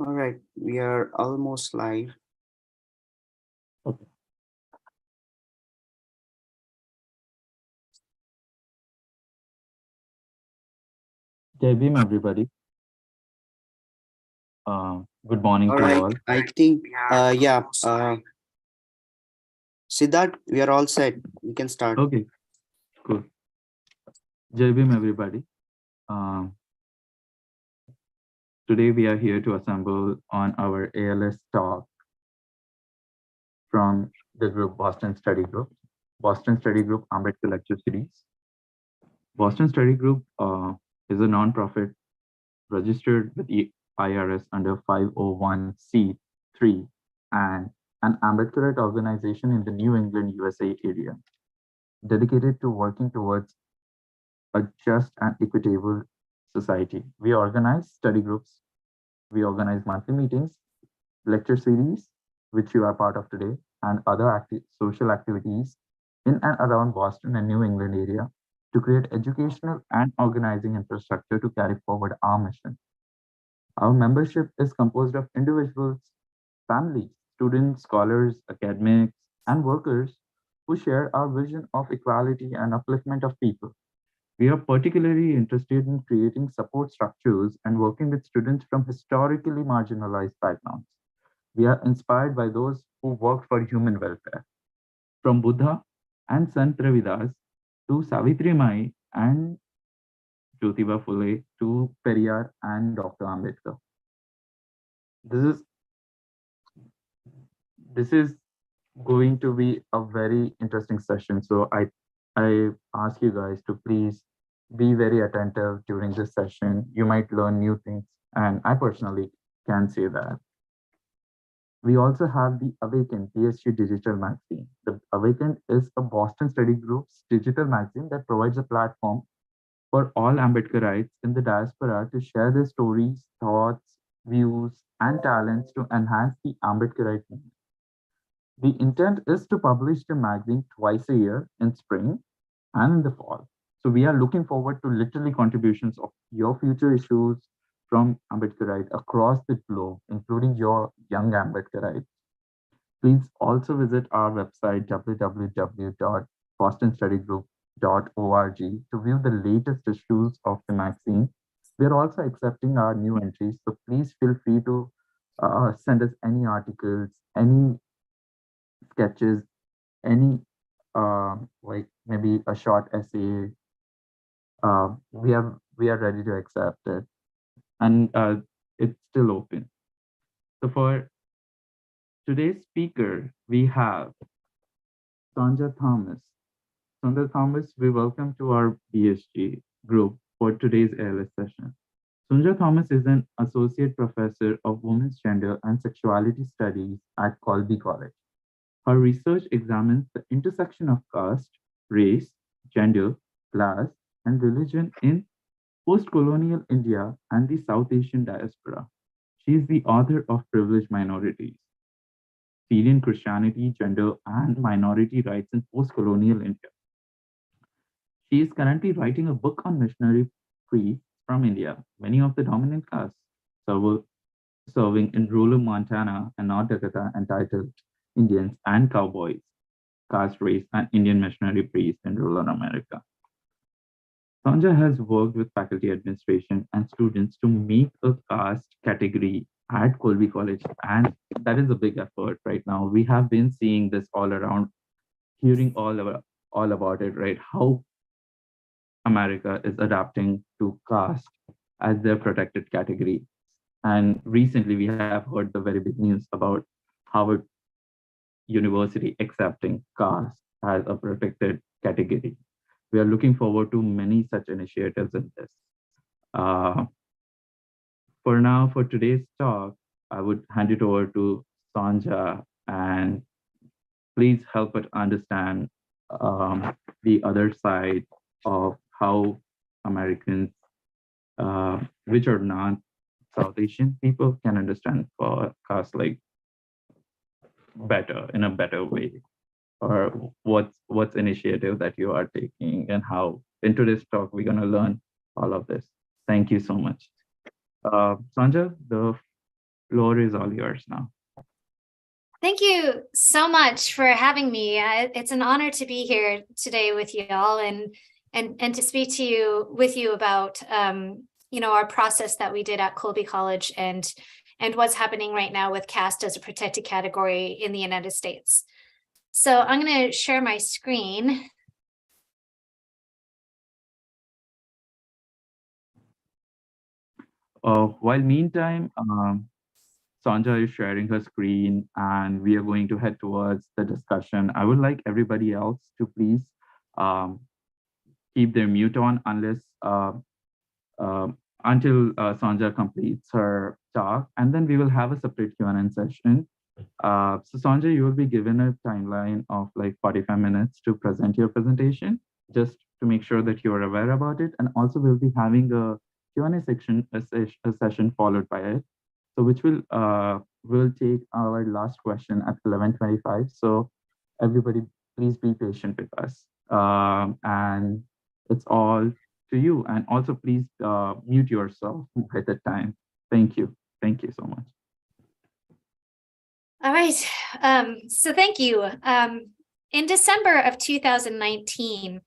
All right, we are almost live. Okay. Jai Bhim, everybody. Good morning All to right, all. I think, yeah, Siddharth, we are all set. We can start. Okay, cool. Jai Bhim, everybody. Um, Today we are here to assemble on our ALS talk from the group Boston Study Group. Boston Study Group Ambedkar Lecture Series. Boston Study Group is a non-profit registered with the IRS under 501c3 and an Ambedkarite organization in the New England, USA area, dedicated to working towards a just and equitable society. We organize study groups, we organize monthly meetings, lecture series, which you are part of today, and other social activities in and around Boston and New England area to create educational and organizing infrastructure to carry forward our mission. Our membership is composed of individuals, families, students, scholars, academics, and workers who share our vision of equality and upliftment of people. We are particularly interested in creating support structures and working with students from historically marginalized backgrounds. We are inspired by those who work for human welfare, from Buddha and Sant Ravidas to Savitri Mai and Jyotiba Phule to Periyar and Dr. Ambedkar. This is this is going to be a very interesting session. So I ask you guys to please be very attentive during this session. You might learn new things, and I personally can say that. We also have the Awaken PSU digital magazine. The Awaken is a Boston Study Group's digital magazine that provides a platform for all Ambedkarites in the diaspora to share their stories, thoughts, views, and talents to enhance the Ambedkarite movement. The intent is to publish the magazine twice a year in spring and in the fall. So we are looking forward to literally contributions of your future issues from Ambedkarite across the globe, including your young Ambedkarites. Please also visit our website www.bostonstudygroup.org to view the latest issues of the magazine. We are also accepting our new entries, so please feel free to send us any articles, any sketches, any like maybe a short essay. We are ready to accept it, and it's still open. So for today's speaker, we have Sonja Thomas. Sonja Thomas, we welcome to our BSG group for today's ALS session. Sonja Thomas is an associate professor of women's gender and sexuality studies at Colby College. Her research examines the intersection of caste, race, gender, class, and religion in post-colonial India and the South Asian diaspora. She is the author of Privileged Minorities, Syrian Christianity, Gender, and Minority Rights in Post-Colonial India. She is currently writing a book on missionary priests from India, many of the dominant castes serving in rural Montana and North Dakota, entitled Indians and Cowboys, Caste, Race, and Indian Missionary Priests in Rural America. Sonja has worked with faculty administration and students to make a caste category at Colby College, and that is a big effort right now. We have been seeing this all around, hearing all about it, right? How America is adapting to caste as their protected category. And recently, we have heard the very big news about Harvard University accepting caste as a protected category. We are looking forward to many such initiatives in this. Uh, for now, for today's talk, I would hand it over to Sonja, and please help us understand the other side of how Americans, which are not South Asian people, can understand caste like better in a better way, or what's initiative that you are taking, and how in today's talk we're going to learn all of this. Thank you so much. Sonja, the floor is all yours now. Thank you so much for having me. It's an honor to be here today with you all and to speak to you about our process that we did at Colby College and what's happening right now with caste as a protected category in the United States. So I'm going to share my screen. While meantime, Sonja is sharing her screen and we are going to head towards the discussion. I would like everybody else to please keep their mute on unless until Sonja completes her talk, and then we will have a separate Q&A session. So Sonja, you will be given a timeline of like 45 minutes to present your presentation, just to make sure that you are aware about it. And also we'll be having a Q&A section, a session followed by it. So which will take our last question at 11:25. So everybody, please be patient with us. And it's all to you. And also please mute yourself at the time. Thank you. Thank you so much. All right. So thank you. In December of 2019,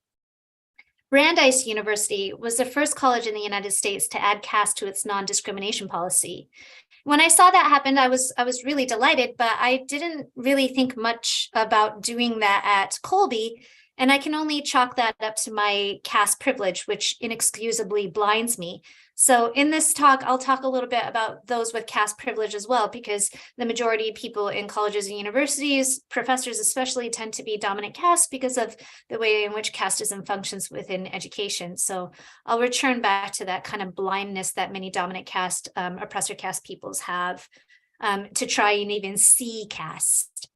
Brandeis University was the first college in the United States to add caste to its non-discrimination policy. When I saw that happen, I was really delighted, but I didn't really think much about doing that at Colby, and I can only chalk that up to my caste privilege, which inexcusably blinds me. So in this talk, I'll talk a little bit about those with caste privilege as well, because the majority of people in colleges and universities, professors especially, tend to be dominant caste because of the way in which casteism functions within education. So I'll return back to that kind of blindness that many dominant caste, oppressor caste peoples have to try and even see caste.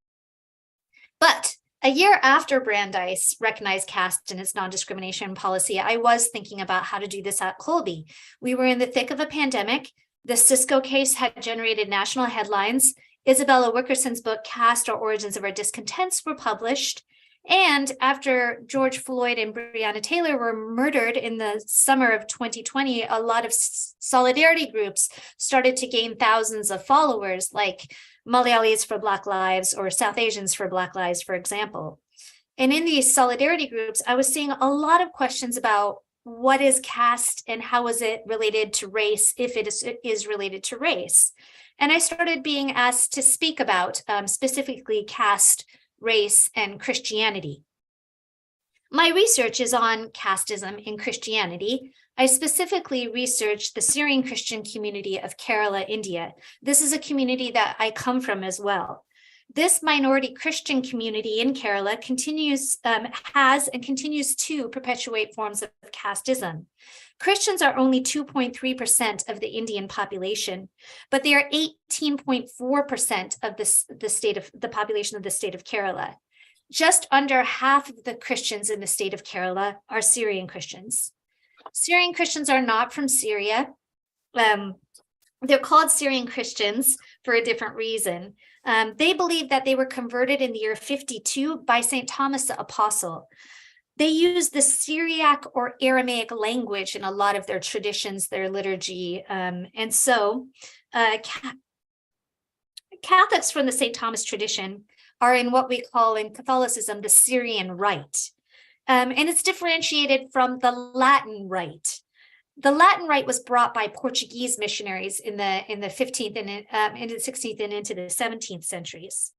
But a year after Brandeis recognized caste in its non-discrimination policy, I was thinking about how to do this at Colby. We were in the thick of a pandemic. The Cisco case had generated national headlines. Isabella Wilkerson's book, Caste or Origins of Our Discontents, were published. And after George Floyd and Breonna Taylor were murdered in the summer of 2020, a lot of solidarity groups started to gain thousands of followers, like Malayalis for Black Lives or South Asians for Black Lives, for example. And in these solidarity groups, I was seeing a lot of questions about what is caste and how is it related to race, if it is related to race. And I started being asked to speak about specifically caste, race, and Christianity. My research is on casteism in Christianity. I specifically researched the Syrian Christian community of Kerala, India. This is a community that I come from as well. This minority Christian community in Kerala has and continues to perpetuate forms of casteism. Christians are only 2.3% of the Indian population, but they are 18.4% of the population of the state of Kerala. Just under half of the Christians in the state of Kerala are Syrian Christians. Syrian Christians are not from Syria. They're called Syrian Christians for a different reason. They believe that they were converted in the year 52 by St. Thomas the Apostle. They use the Syriac or Aramaic language in a lot of their traditions, their liturgy. And so Catholics from the St. Thomas tradition are in what we call in Catholicism the Syrian Rite. And it's differentiated from the Latin Rite. The Latin Rite was brought by Portuguese missionaries in the 15th and into the 16th and into the 17th centuries.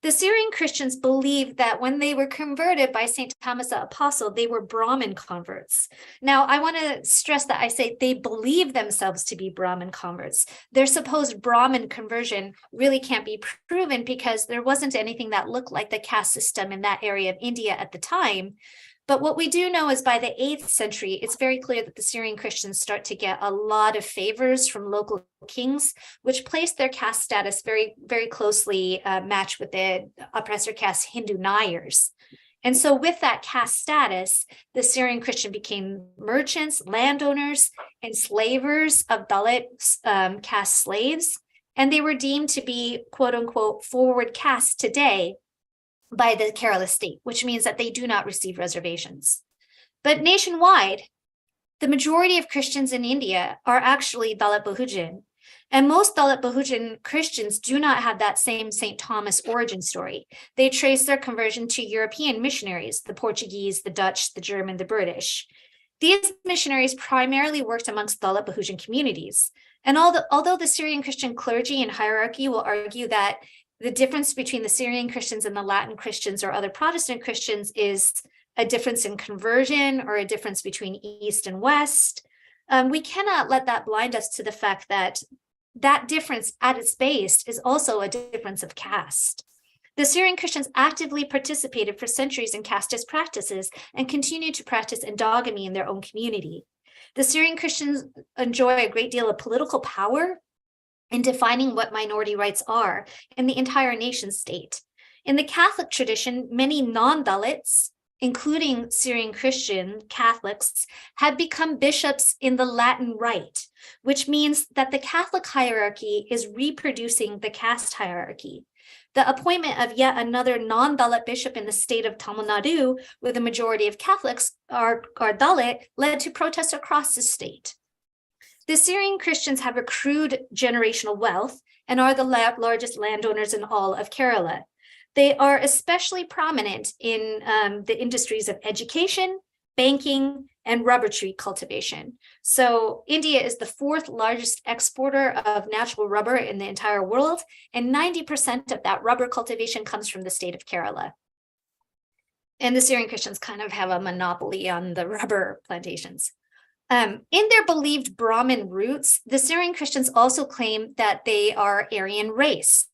The Syrian Christians believed that when they were converted by St. Thomas the Apostle, they were Brahmin converts. Now, I want to stress that I say they believe themselves to be Brahmin converts. Their supposed Brahmin conversion really can't be proven because there wasn't anything that looked like the caste system in that area of India at the time. But what we do know is by the 8th century, it's very clear that the Syrian Christians start to get a lot of favors from local kings, which place their caste status very, very closely matched with the oppressor caste Hindu Nayars. And so with that caste status, the Syrian Christian became merchants, landowners, enslavers of Dalit caste slaves, and they were deemed to be, quote unquote, forward caste today by the Kerala state, which means that they do not receive reservations. But nationwide, the majority of Christians in India are actually Dalit Bahujan. And most Dalit Bahujan Christians do not have that same St. Thomas origin story. They trace their conversion to European missionaries, the Portuguese, the Dutch, the German, the British. These missionaries primarily worked amongst Dalit Bahujan communities. And although the Syrian Christian clergy and hierarchy will argue that the difference between the Syrian Christians and the Latin Christians or other Protestant Christians is a difference in conversion or a difference between East and West, we cannot let that blind us to the fact that that difference at its base is also a difference of caste. The Syrian Christians actively participated for centuries in casteist practices and continue to practice endogamy in their own community. The Syrian Christians enjoy a great deal of political power in defining what minority rights are in the entire nation state. In the Catholic tradition, many non-Dalits, including Syrian Christian Catholics, have become bishops in the Latin Rite, which means that the Catholic hierarchy is reproducing the caste hierarchy. The appointment of yet another non-Dalit bishop in the state of Tamil Nadu, with a majority of Catholics are Dalit, led to protests across the state. The Syrian Christians have accrued generational wealth and are the largest landowners in all of Kerala. They are especially prominent in the industries of education, banking, and rubber tree cultivation. So India is the fourth largest exporter of natural rubber in the entire world, and 90% of that rubber cultivation comes from the state of Kerala. And the Syrian Christians kind of have a monopoly on the rubber plantations. In their believed Brahmin roots, the Syrian Christians also claim that they are Aryan race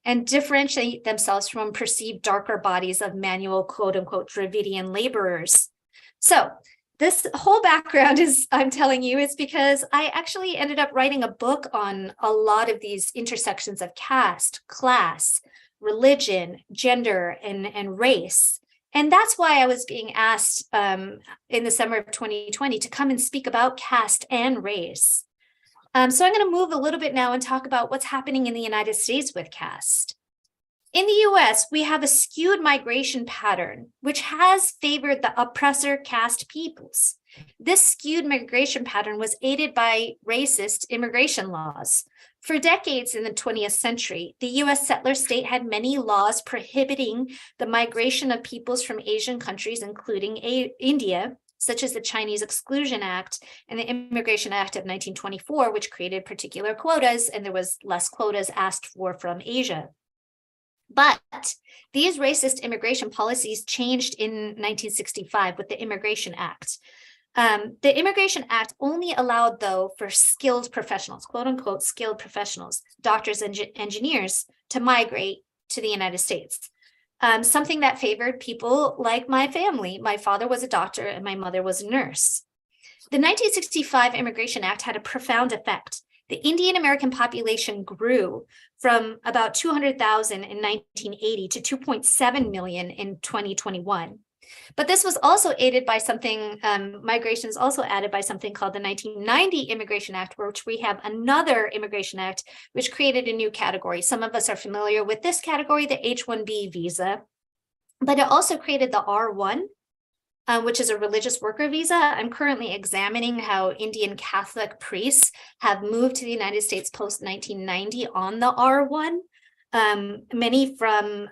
and differentiate themselves from perceived darker bodies of manual, quote unquote, Dravidian laborers. So this whole background is, I'm telling you, is because I actually ended up writing a book on a lot of these intersections of caste, class, religion, gender, and race. And that's why I was being asked in the summer of 2020 to come and speak about caste and race. So I'm going to move a little bit now and talk about what's happening in the United States with caste. In the US, we have a skewed migration pattern, which has favored the oppressor caste peoples. This skewed migration pattern was aided by racist immigration laws. For decades in the 20th century, the US settler state had many laws prohibiting the migration of peoples from Asian countries, including India, such as the Chinese Exclusion Act and the Immigration Act of 1924, which created particular quotas, and there was less quotas asked for from Asia. But these racist immigration policies changed in 1965 with the Immigration Act. The Immigration Act only allowed, though, for skilled professionals, quote unquote, skilled professionals, doctors and engineers, to migrate to the United States. Something that favored people like my family. My father was a doctor and my mother was a nurse. The 1965 Immigration Act had a profound effect. The Indian American population grew from about 200,000 in 1980 to 2.7 million in 2021. But this was also aided by something, migration is also added by something called the 1990 Immigration Act, which we have another Immigration Act, which created a new category. Some of us are familiar with this category, the H-1B visa, but it also created the R1, which is a religious worker visa. I'm currently examining how Indian Catholic priests have moved to the United States post-1990 on the R1. Many from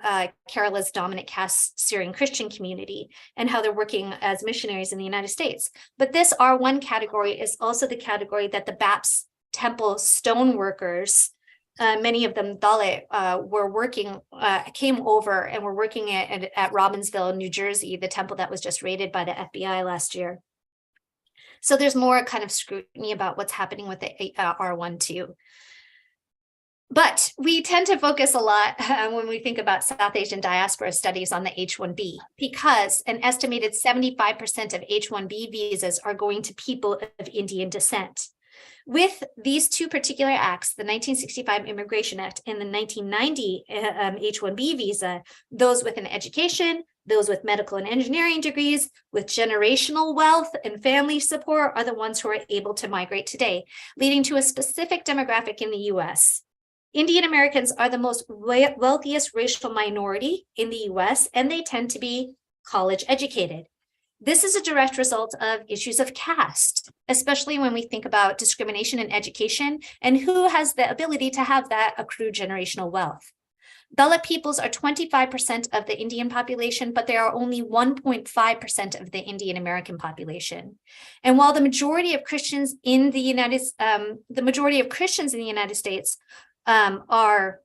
Kerala's dominant caste Syrian Christian community, and how they're working as missionaries in the United States. But this R1 category is also the category that the Baptist Temple stone workers, many of them Dalit, were working, came over and were working at Robbinsville, New Jersey, the temple that was just raided by the FBI last year. So there's more kind of scrutiny about what's happening with the R1 too. But we tend to focus a lot when we think about South Asian diaspora studies on the H-1B, because an estimated 75% of H-1B visas are going to people of Indian descent. With these two particular acts, the 1965 Immigration Act and the 1990 H-1B visa, those with an education, those with medical and engineering degrees, with generational wealth and family support are the ones who are able to migrate today, leading to a specific demographic in the US. Indian Americans are the most wealthiest racial minority in the US, and they tend to be college educated. This is a direct result of issues of caste, especially when we think about discrimination in education and who has the ability to have that accrued generational wealth. Dalit peoples are 25% of the Indian population, but they are only 1.5% of the Indian American population. And while the majority of Christians in the United States are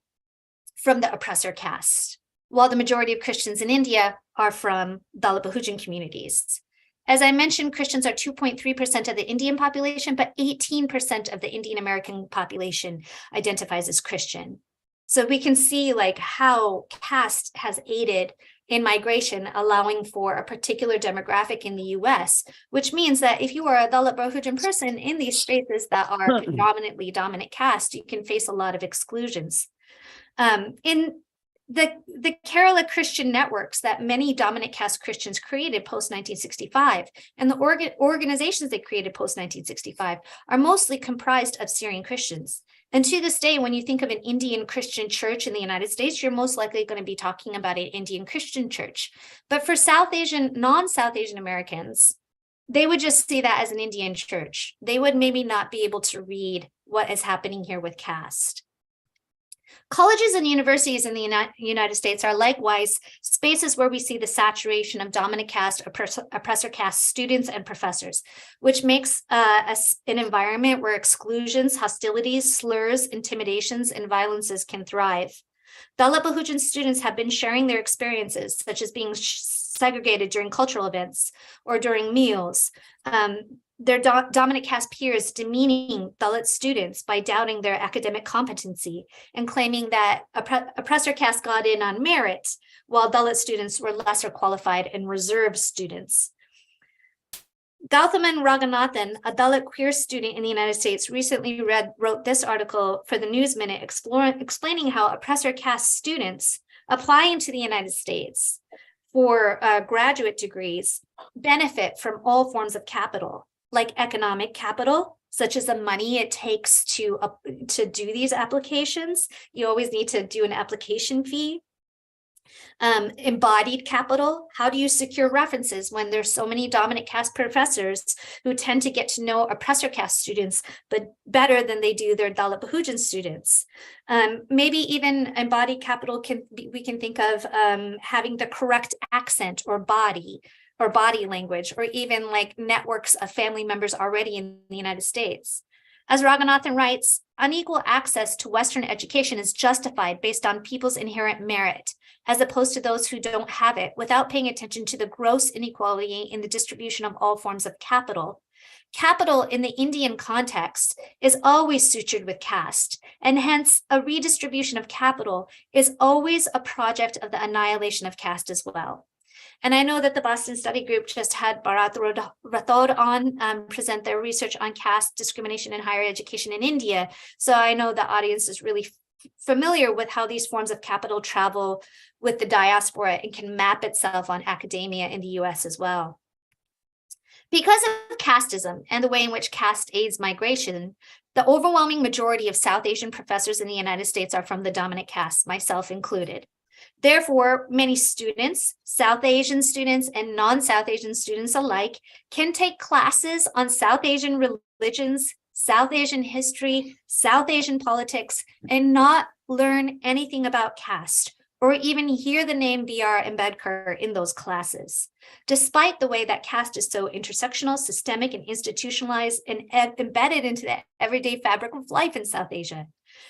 from the oppressor caste, while the majority of Christians in India are from Dalit Bahujan communities. As I mentioned, Christians are 2.3% of the Indian population, but 18% of the Indian American population identifies as Christian. So we can see like how caste has aided in migration, allowing for a particular demographic in the US, which means that if you are a Dalit Bahujan person in these spaces that are predominantly dominant caste, you can face a lot of exclusions. In the Kerala Christian networks that many dominant caste Christians created post-1965 and the organizations they created post-1965 are mostly comprised of Syrian Christians. And to this day, when you think of an Indian Christian church in the United States, you're most likely going to be talking about an Indian Christian church. But for non-South Asian Americans, they would just see that as an Indian church. They would maybe not be able to read what is happening here with caste. Colleges and universities in the United States are likewise spaces where we see the saturation of dominant caste, oppressor caste students and professors, which makes an environment where exclusions, hostilities, slurs, intimidations, and violences can thrive. Dalit Bahujan students have been sharing their experiences, such as being segregated during cultural events or during meals. Their dominant caste peers demeaning Dalit students by doubting their academic competency and claiming that oppressor caste got in on merit, while Dalit students were lesser qualified and reserved students. Gauthaman Raghunathan, a Dalit queer student in the United States, recently wrote this article for the News Minute explaining how oppressor caste students applying to the United States for graduate degrees benefit from all forms of capital, like economic capital, such as the money it takes to do these applications. You always need to do an application fee. Embodied capital, how do you secure references when there's so many dominant caste professors who tend to get to know oppressor caste students but better than they do their Dalit Bahujan students? Maybe even embodied capital we can think of having the correct accent or body language, or even like networks of family members already in the United States. As Raghunathan writes, unequal access to Western education is justified based on people's inherent merit, as opposed to those who don't have it, without paying attention to the gross inequality in the distribution of all forms of capital. Capital in the Indian context is always sutured with caste, and hence a redistribution of capital is always a project of the annihilation of caste as well. And I know that the Boston Study Group just had Bharat Rathod on present their research on caste discrimination in higher education in India. So I know the audience is really familiar with how these forms of capital travel with the diaspora and can map itself on academia in the US as well. Because of casteism and the way in which caste aids migration, the overwhelming majority of South Asian professors in the United States are from the dominant caste, myself included. Therefore, many students, South Asian students and non-South Asian students alike, can take classes on South Asian religions, South Asian history, South Asian politics, and not learn anything about caste, or even hear the name B.R. Ambedkar in those classes, despite the way that caste is so intersectional, systemic, and institutionalized and embedded into the everyday fabric of life in South Asia.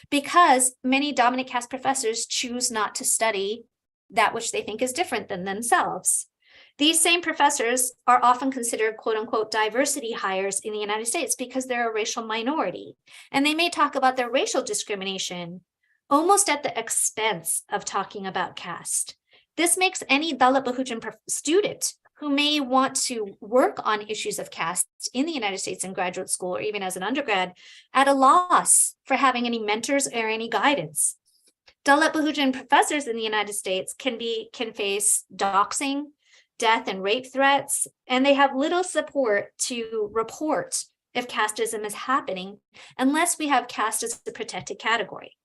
Because many dominant caste professors choose not to study that which they think is different than themselves. These same professors are often considered quote unquote diversity hires in the United States because they're a racial minority. And they may talk about their racial discrimination almost at the expense of talking about caste. This makes any Dalit Bahujan student who may want to work on issues of caste in the United States in graduate school or even as an undergrad at a loss for having any mentors or any guidance. Dalit Bahujan professors in the United States can face doxing, death and rape threats, and they have little support to report if casteism is happening unless we have caste as a protected category.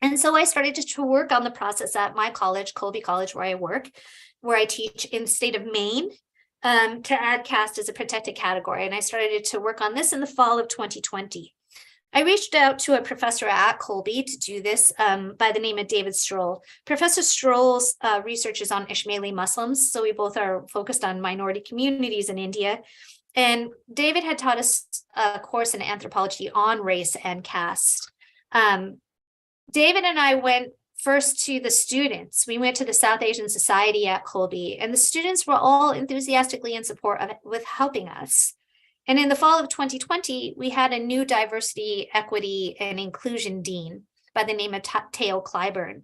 And so I started to work on the process at my college, Colby College, where I work, where I teach in the state of Maine. to add caste as a protected category. And I started to work on this in the fall of 2020. I reached out to a professor at Colby to do this by the name of David Stroll. Professor Stroll's research is on Ismaili Muslims, so we both are focused on minority communities in India. And David had taught us a course in anthropology on race and caste. David and I went first to the students. We went to the South Asian Society at Colby, and the students were all enthusiastically in support of it, with helping us. And in the fall of 2020, we had a new diversity, equity, and inclusion dean by the name of Teo Clyburn.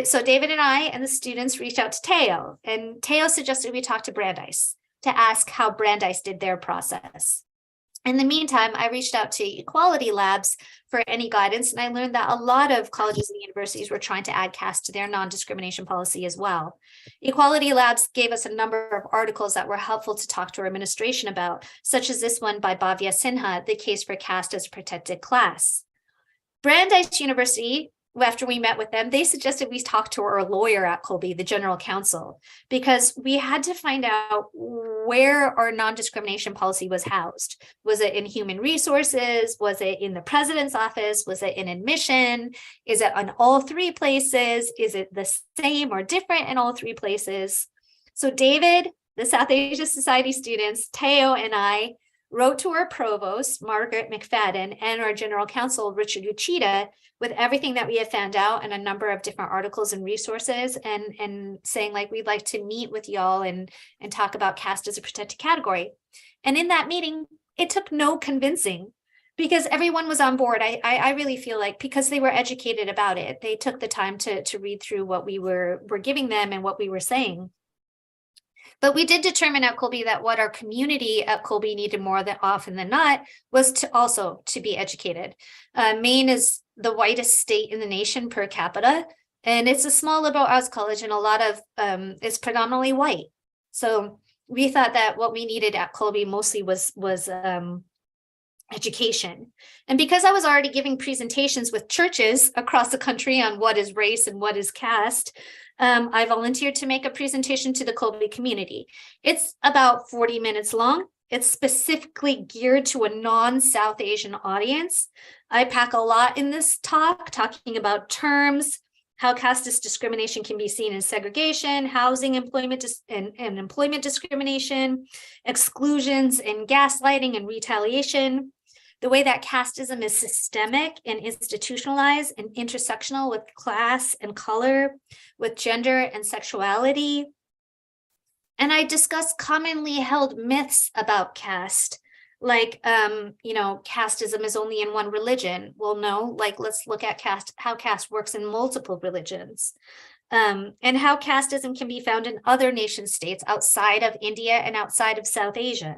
So David and I and the students reached out to Teo, and Teo suggested we talk to Brandeis to ask how Brandeis did their process. In the meantime, I reached out to Equality Labs for any guidance, and I learned that a lot of colleges and universities were trying to add caste to their non-discrimination policy as well. Equality Labs gave us a number of articles that were helpful to talk to our administration about, such as this one by Bhavya Sinha, The Case for Caste as a Protected Class. Brandeis University, after we met with them, they suggested we talk to our lawyer at Colby, the general counsel, because we had to find out where our non-discrimination policy was housed. Was it in human resources? Was it in the president's office? Was it in admission? Is it on all three places? Is it the same or different in all three places? So David, the South Asia Society students, Teo, and I wrote to our provost, Margaret McFadden, and our general counsel, Richard Uchida, with everything that we had found out and a number of different articles and resources, and saying, like, we'd like to meet with y'all and talk about caste as a protected category. And in that meeting, it took no convincing, because everyone was on board. I really feel like, because they were educated about it, they took the time to read through what we were giving them and what we were saying. But we did determine at Colby that what our community at Colby needed more than often than not was to be educated. Maine is the whitest state in the nation per capita, and it's a small liberal arts college, and a lot of it's predominantly white. So we thought that what we needed at Colby mostly was education. And because I was already giving presentations with churches across the country on what is race and what is caste, I volunteered to make a presentation to the Colby community. It's about 40 minutes long. It's specifically geared to a non-South Asian audience. I pack a lot in this talk, talking about terms, how casteist discrimination can be seen in segregation, housing, employment, and employment discrimination, exclusions and gaslighting and retaliation, the way that casteism is systemic and institutionalized and intersectional with class and color, with gender and sexuality. And I discussed commonly held myths about caste, like, casteism is only in one religion. Well, no, like, let's look at caste, how caste works in multiple religions, and how casteism can be found in other nation states outside of India and outside of South Asia.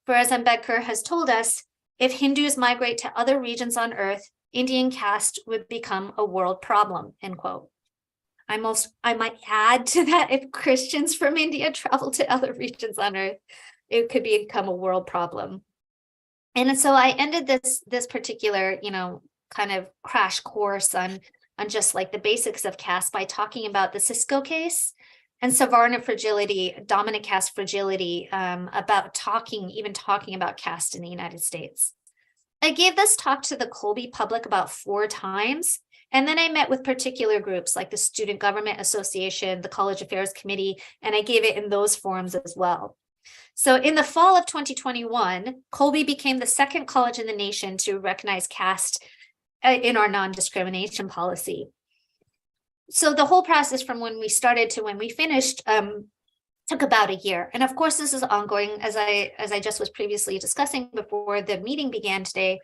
For as Ambedkar has told us, if Hindus migrate to other regions on earth, Indian caste would become a world problem, end quote. I might add to that, if Christians from India travel to other regions on earth, it could become a world problem. And so I ended this particular, kind of crash course on just like the basics of caste by talking about the Cisco case and Savarna fragility, dominant caste fragility, about talking about caste in the United States. I gave this talk to the Colby public about 4 times. And then I met with particular groups like the Student Government Association, the College Affairs Committee, and I gave it in those forums as well. So in the fall of 2021, Colby became the second college in the nation to recognize caste in our non-discrimination policy. So the whole process from when we started to when we finished took about a year. And of course, this is ongoing, as I just was previously discussing before the meeting began today.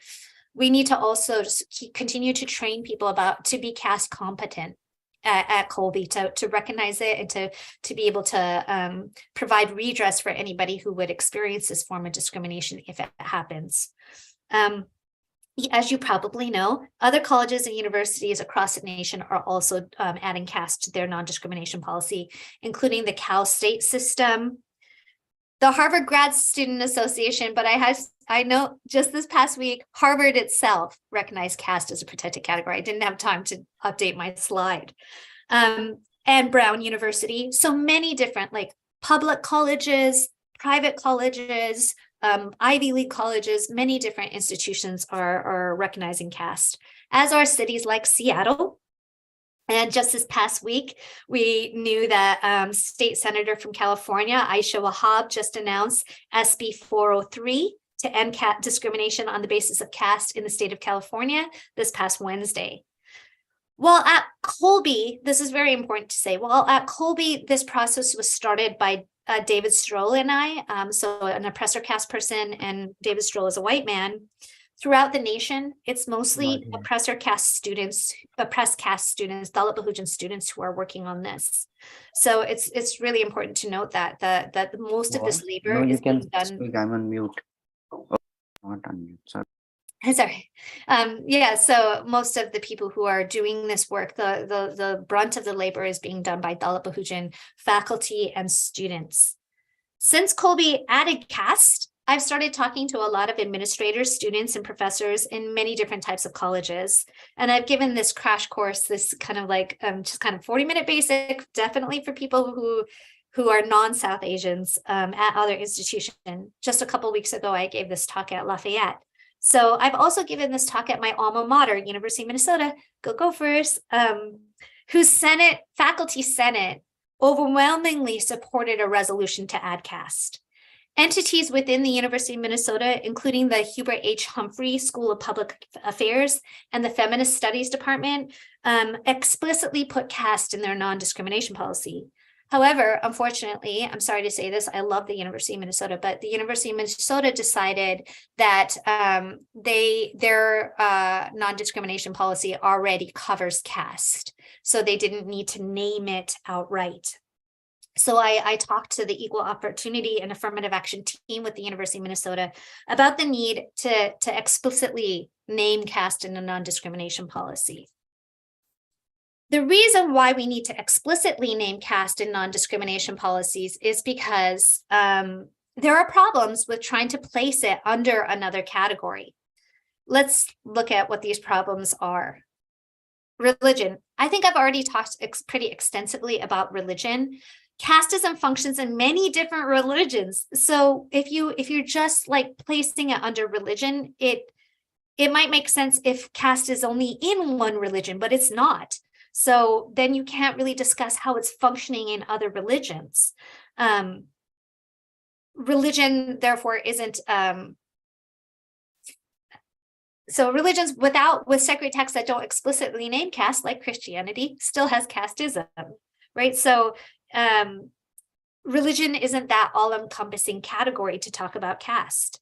We need to also just continue to train people to be caste competent at Colby, to recognize it and to be able to provide redress for anybody who would experience this form of discrimination if it happens. As you probably know, other colleges and universities across the nation are also adding caste to their non-discrimination policy, including the Cal State system, the Harvard Grad Student Association, but I know just this past week, Harvard itself recognized caste as a protected category. I didn't have time to update my slide. And Brown University. So many different like public colleges, private colleges, Ivy League colleges, many different institutions are recognizing caste, as are cities like Seattle. And just this past week, we knew that state senator from California, Aisha Wahab, just announced SB 403 to end discrimination on the basis of caste in the state of California this past Wednesday. While at Colby, this is very important to say, while at Colby, this process was started by David Stroll and I, so an oppressor caste person, and David Stroll is a white man. Throughout the nation, it's mostly oppressor caste students, oppressed caste students, Dalit Bahujan students who are working on this. So it's really important to note that that most of this labor is being done. Speak, I'm on mute. Oh, not unmute. Sorry. Sorry. Yeah, so most of the people who are doing this work, the brunt of the labor is being done by Dalit Bahujan faculty and students. Since Colby added caste, I've started talking to a lot of administrators, students, and professors in many different types of colleges. And I've given this crash course, this kind of like just kind of 40-minute basic, definitely for people who are non-South Asians at other institutions. Just a couple of weeks ago, I gave this talk at Lafayette. So I've also given this talk at my alma mater, University of Minnesota, go Gophers, whose faculty senate overwhelmingly supported a resolution to add caste. Entities within the University of Minnesota, including the Hubert H. Humphrey School of Public Affairs and the Feminist Studies Department, explicitly put caste in their non-discrimination policy. However, unfortunately, I'm sorry to say this, I love the University of Minnesota, but the University of Minnesota decided that their non-discrimination policy already covers caste, so they didn't need to name it outright. So I talked to the Equal Opportunity and Affirmative Action team with the University of Minnesota about the need to explicitly name caste in a non-discrimination policy. The reason why we need to explicitly name caste in non-discrimination policies is because there are problems with trying to place it under another category. Let's look at what these problems are. Religion. I think I've already talked pretty extensively about religion. Casteism functions in many different religions. So if you're just like placing it under religion, it might make sense if caste is only in one religion, but it's not. So then you can't really discuss how it's functioning in other religions. Religion, therefore, isn't. So religions with sacred texts that don't explicitly name caste, like Christianity, still has casteism, right? So religion isn't that all-encompassing category to talk about caste.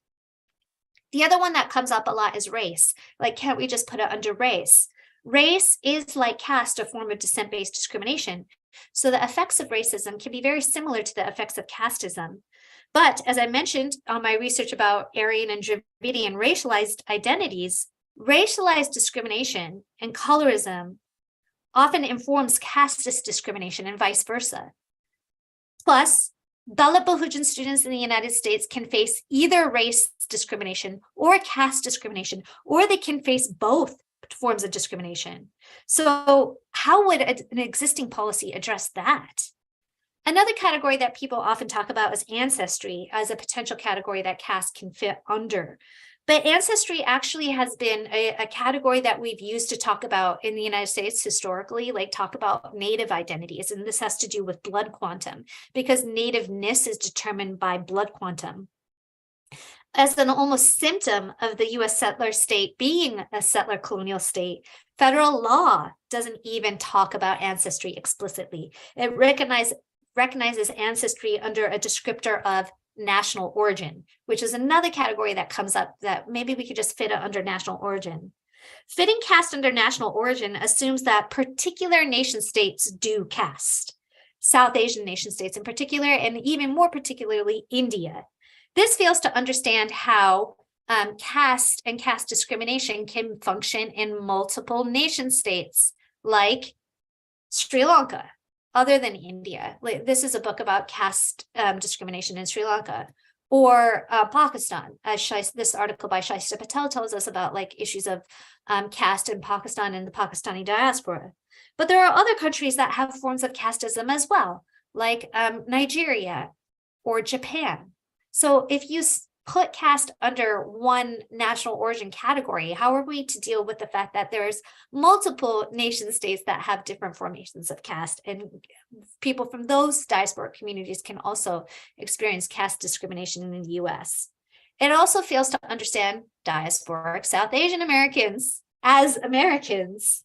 The other one that comes up a lot is race. Like, can't we just put it under race? Race is, like caste, a form of descent-based discrimination. So the effects of racism can be very similar to the effects of casteism. But as I mentioned on my research about Aryan and Dravidian racialized identities, racialized discrimination and colorism often informs casteist discrimination and vice versa. Plus, Dalit Bahujan students in the United States can face either race discrimination or caste discrimination, or they can face both forms of discrimination. So how would an existing policy address that? Another category that people often talk about is ancestry as a potential category that caste can fit under. But ancestry actually has been a category that we've used to talk about in the United States historically, like talk about native identities. And this has to do with blood quantum, because nativeness is determined by blood quantum. As an almost symptom of the US settler state being a settler colonial state, federal law doesn't even talk about ancestry explicitly. It recognizes ancestry under a descriptor of national origin, which is another category that comes up that maybe we could just fit it under national origin. Fitting caste under national origin assumes that particular nation states do caste, South Asian nation states in particular, and even more particularly India. This fails to understand how caste and caste discrimination can function in multiple nation states, like Sri Lanka, other than India. This is a book about caste discrimination in Sri Lanka, or Pakistan. This article by Shaista Patel tells us about like issues of caste in Pakistan and the Pakistani diaspora. But there are other countries that have forms of casteism as well, like Nigeria or Japan. So if you put caste under one national origin category, how are we to deal with the fact that there's multiple nation states that have different formations of caste, and people from those diaspora communities can also experience caste discrimination in the US? It also fails to understand diasporic South Asian Americans as Americans.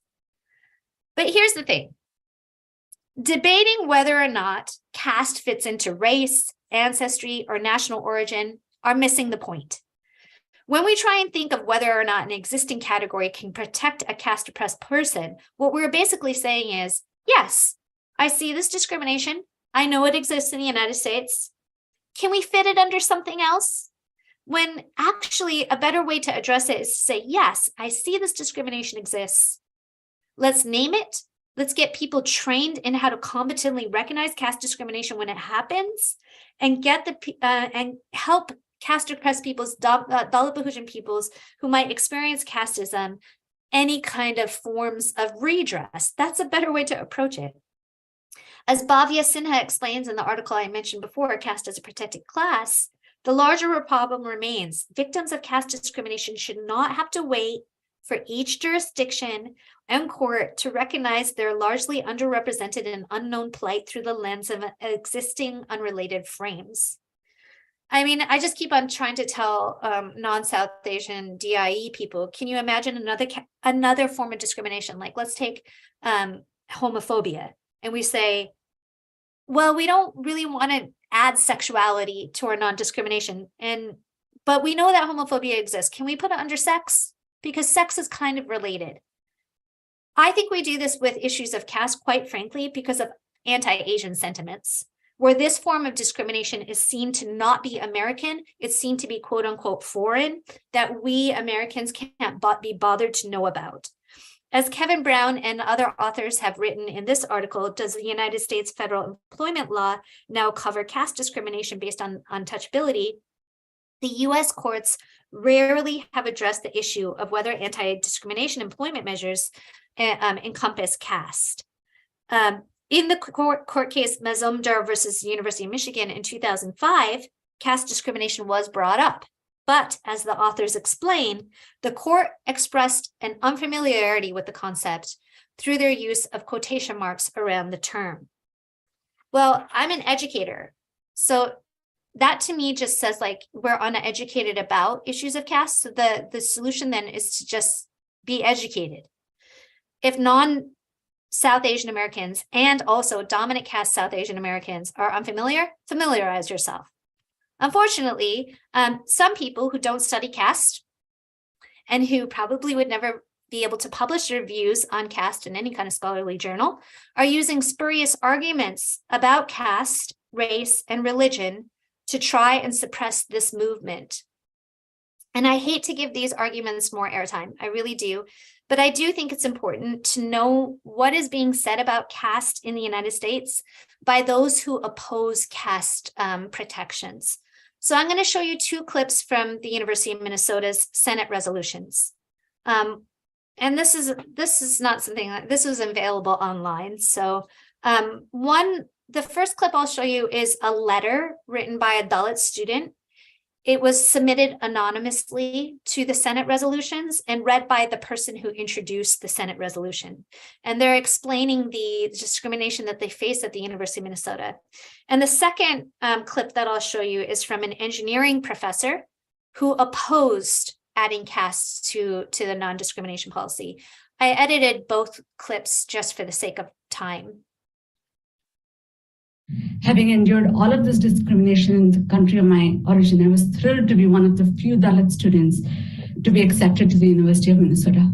But here's the thing. Debating whether or not caste fits into race, ancestry, or national origin are missing the point. When we try and think of whether or not an existing category can protect a caste oppressed person, what we're basically saying is, yes, I see this discrimination. I know it exists in the United States. Can we fit it under something else? When actually a better way to address it is to say, yes, I see this discrimination exists. Let's name it. Let's get people trained in how to competently recognize caste discrimination when it happens, and get and help caste oppressed peoples, Dalit Bahujan peoples who might experience casteism, any kind of forms of redress. That's a better way to approach it. As Bhavya Sinha explains in the article I mentioned before, Caste as a Protected Class, the larger problem remains. Victims of caste discrimination should not have to wait for each jurisdiction and court to recognize their largely underrepresented and unknown plight through the lens of existing unrelated frames. I mean, I just keep on trying to tell non-South Asian DIE people, can you imagine another form of discrimination? Like, let's take homophobia, and we say, well, we don't really want to add sexuality to our non-discrimination, but we know that homophobia exists. Can we put it under sex? Because sex is kind of related. I think we do this with issues of caste, quite frankly, because of anti-Asian sentiments, where this form of discrimination is seen to not be American. It's seen to be quote unquote foreign, that we Americans can't be bothered to know about. As Kevin Brown and other authors have written in this article, does the United States federal employment law now cover caste discrimination based on untouchability? The US courts rarely have addressed the issue of whether anti-discrimination employment measures encompass caste. In the court case Mazumdar versus University of Michigan in 2005, caste discrimination was brought up. But as the authors explain, the court expressed an unfamiliarity with the concept through their use of quotation marks around the term. Well, I'm an educator, so that to me just says like we're uneducated about issues of caste. So the solution then is to just be educated. If non-South Asian Americans and also dominant caste South Asian Americans are unfamiliar, familiarize yourself. Unfortunately, some people who don't study caste and who probably would never be able to publish their views on caste in any kind of scholarly journal are using spurious arguments about caste, race, and religion to try and suppress this movement. And I hate to give these arguments more airtime, I really do, but I do think it's important to know what is being said about caste in the United States by those who oppose caste protections. So I'm going to show you two clips from the University of Minnesota's Senate resolutions. And this is not something, this was available online. So the first clip I'll show you is a letter written by a Dalit student. It was submitted anonymously to the Senate resolutions and read by the person who introduced the Senate resolution. And they're explaining the discrimination that they face at the University of Minnesota. And the second clip that I'll show you is from an engineering professor who opposed adding caste to the non-discrimination policy. I edited both clips just for the sake of time. Having endured all of this discrimination in the country of my origin, I was thrilled to be one of the few Dalit students to be accepted to the University of Minnesota.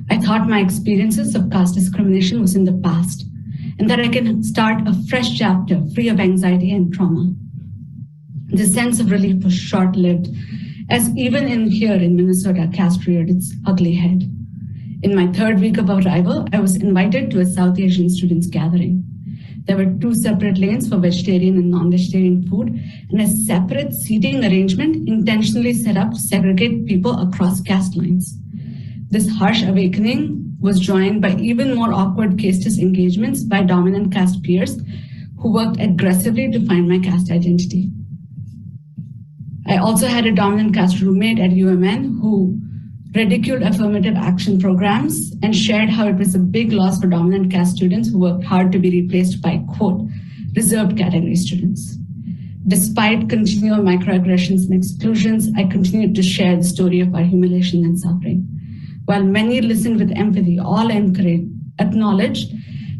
I thought my experiences of caste discrimination was in the past, and that I can start a fresh chapter free of anxiety and trauma. The sense of relief was short-lived, as even here in Minnesota, caste reared its ugly head. In my third week of arrival, I was invited to a South Asian students' gathering. There were two separate lanes for vegetarian and non-vegetarian food, and a separate seating arrangement intentionally set up to segregate people across caste lines. This harsh awakening was joined by even more awkward casteist engagements by dominant caste peers who worked aggressively to find my caste identity. I also had a dominant caste roommate at UMN who ridiculed affirmative action programs and shared how it was a big loss for dominant caste students who worked hard to be replaced by, quote, reserved category students. Despite continual microaggressions and exclusions, I continued to share the story of our humiliation and suffering. While many listened with empathy, all acknowledged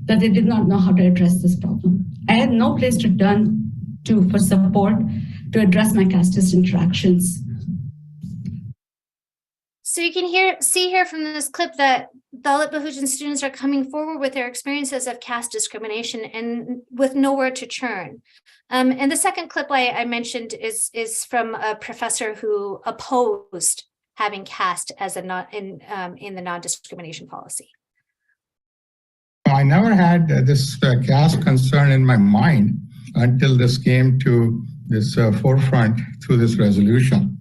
that they did not know how to address this problem. I had no place to turn to for support to address my casteist interactions. So you can see here from this clip that Dalit Bahujan students are coming forward with their experiences of caste discrimination and with nowhere to turn. And the second clip I mentioned is from a professor who opposed having caste as in the non-discrimination policy. I never had this caste concern in my mind until this came to this forefront through this resolution.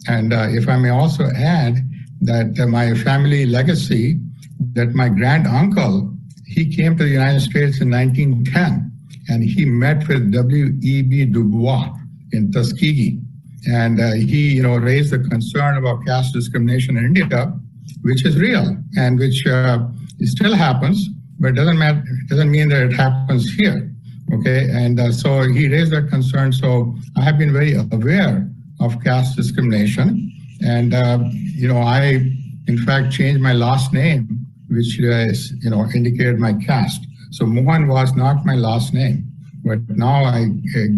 And if I may also add that my family legacy, that my grand uncle, he came to the United States in 1910, and he met with W.E.B. Du Bois in Tuskegee. And he raised the concern about caste discrimination in India, which is real and which still happens, but doesn't mean that it happens here. Okay, and so he raised that concern. So I have been very aware of caste discrimination, and I in fact changed my last name, which indicated my caste. So Mohan was not my last name, but now I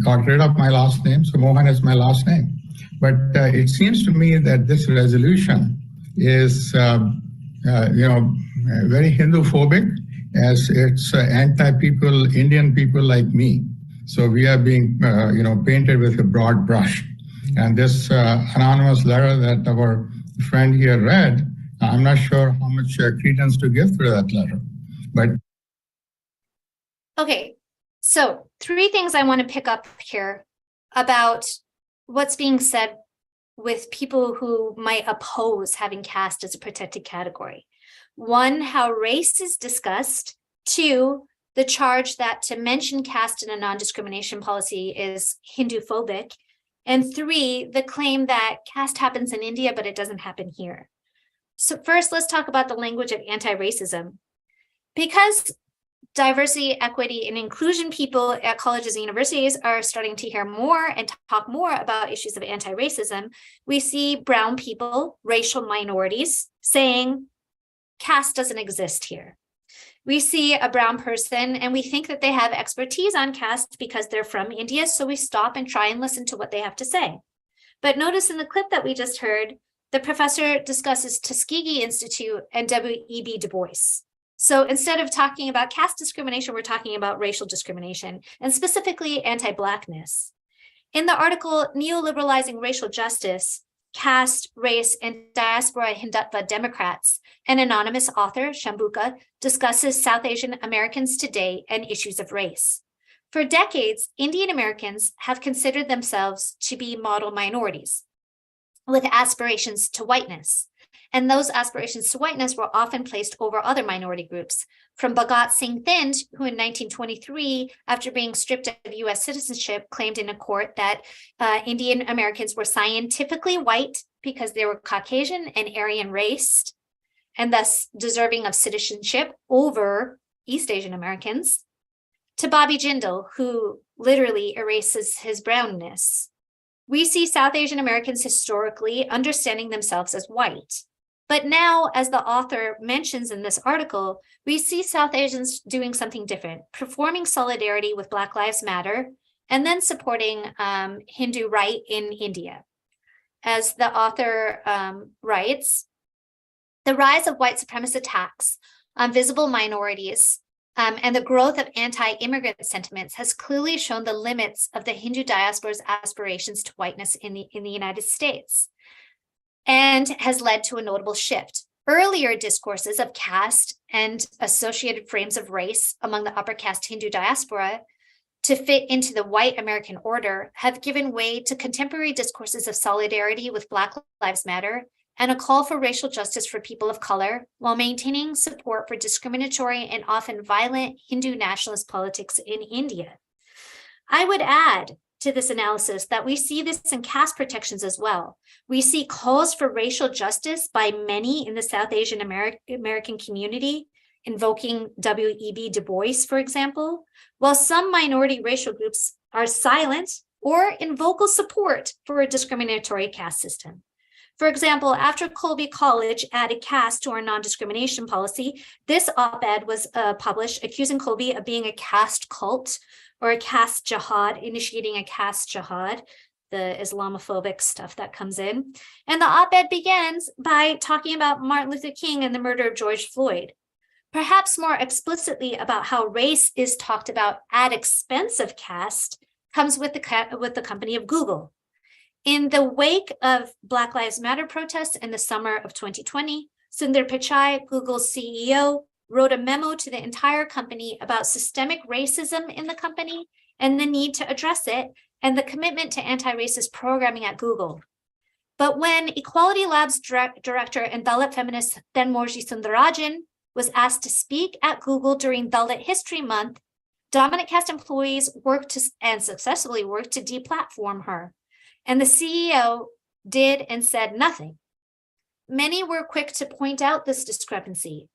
got rid of my last name, so Mohan is my last name. But it seems to me that this resolution is very Hindu-phobic, as it's anti-people, Indian people like me. So we are being, painted with a broad brush. And this anonymous letter that our friend here read, I'm not sure how much credence to give to that letter. But okay, so 3 things I want to pick up here about what's being said with people who might oppose having caste as a protected category. 1, how race is discussed. 2, the charge that to mention caste in a non-discrimination policy is Hindu-phobic. And 3, the claim that caste happens in India, but it doesn't happen here. So first, let's talk about the language of anti-racism. Because diversity, equity, and inclusion people at colleges and universities are starting to hear more and talk more about issues of anti-racism, we see brown people, racial minorities, saying, caste doesn't exist here. We see a brown person and we think that they have expertise on caste because they're from India, so we stop and try and listen to what they have to say. But notice in the clip that we just heard, the professor discusses Tuskegee Institute and W.E.B. Du Bois. So instead of talking about caste discrimination, we're talking about racial discrimination, and specifically anti-Blackness. In the article, Neoliberalizing Racial Justice, Caste, Race, and Diaspora Hindutva Democrats, an anonymous author, Shambuka, discusses South Asian Americans today and issues of race. For decades, Indian Americans have considered themselves to be model minorities with aspirations to whiteness. And those aspirations to whiteness were often placed over other minority groups, from Bhagat Singh Thind, who in 1923, after being stripped of US citizenship, claimed in a court that Indian Americans were scientifically white because they were Caucasian and Aryan raced, and thus deserving of citizenship over East Asian Americans, to Bobby Jindal, who literally erases his brownness. We see South Asian Americans historically understanding themselves as white. But now, as the author mentions in this article, we see South Asians doing something different, performing solidarity with Black Lives Matter, and then supporting Hindu right in India. As the author writes, the rise of white supremacist attacks on visible minorities and the growth of anti-immigrant sentiments has clearly shown the limits of the Hindu diaspora's aspirations to whiteness in the United States, and has led to a notable shift. Earlier discourses of caste and associated frames of race among the upper caste Hindu diaspora to fit into the white American order have given way to contemporary discourses of solidarity with Black Lives Matter and a call for racial justice for people of color, while maintaining support for discriminatory and often violent Hindu nationalist politics in India. I would add to this analysis that we see this in caste protections as well. We see calls for racial justice by many in the South Asian American community, invoking W.E.B. Du Bois, for example, while some minority racial groups are silent or in vocal support for a discriminatory caste system. For example, after Colby College added caste to our non-discrimination policy, this op-ed was published accusing Colby of being a caste cult or a caste jihad, initiating a caste jihad, the Islamophobic stuff that comes in. And the op-ed begins by talking about Martin Luther King and the murder of George Floyd, perhaps more explicitly about how race is talked about at expense of caste comes with the company of Google. In the wake of Black Lives Matter protests in the summer of 2020, Sundar Pichai, Google's CEO, wrote a memo to the entire company about systemic racism in the company and the need to address it, and the commitment to anti-racist programming at Google. But when Equality Labs director and Dalit feminist Thenmozhi Sundararajan was asked to speak at Google during Dalit History Month, dominant caste employees worked and successfully worked to deplatform her. And the CEO did and said nothing. Many were quick to point out this discrepancy.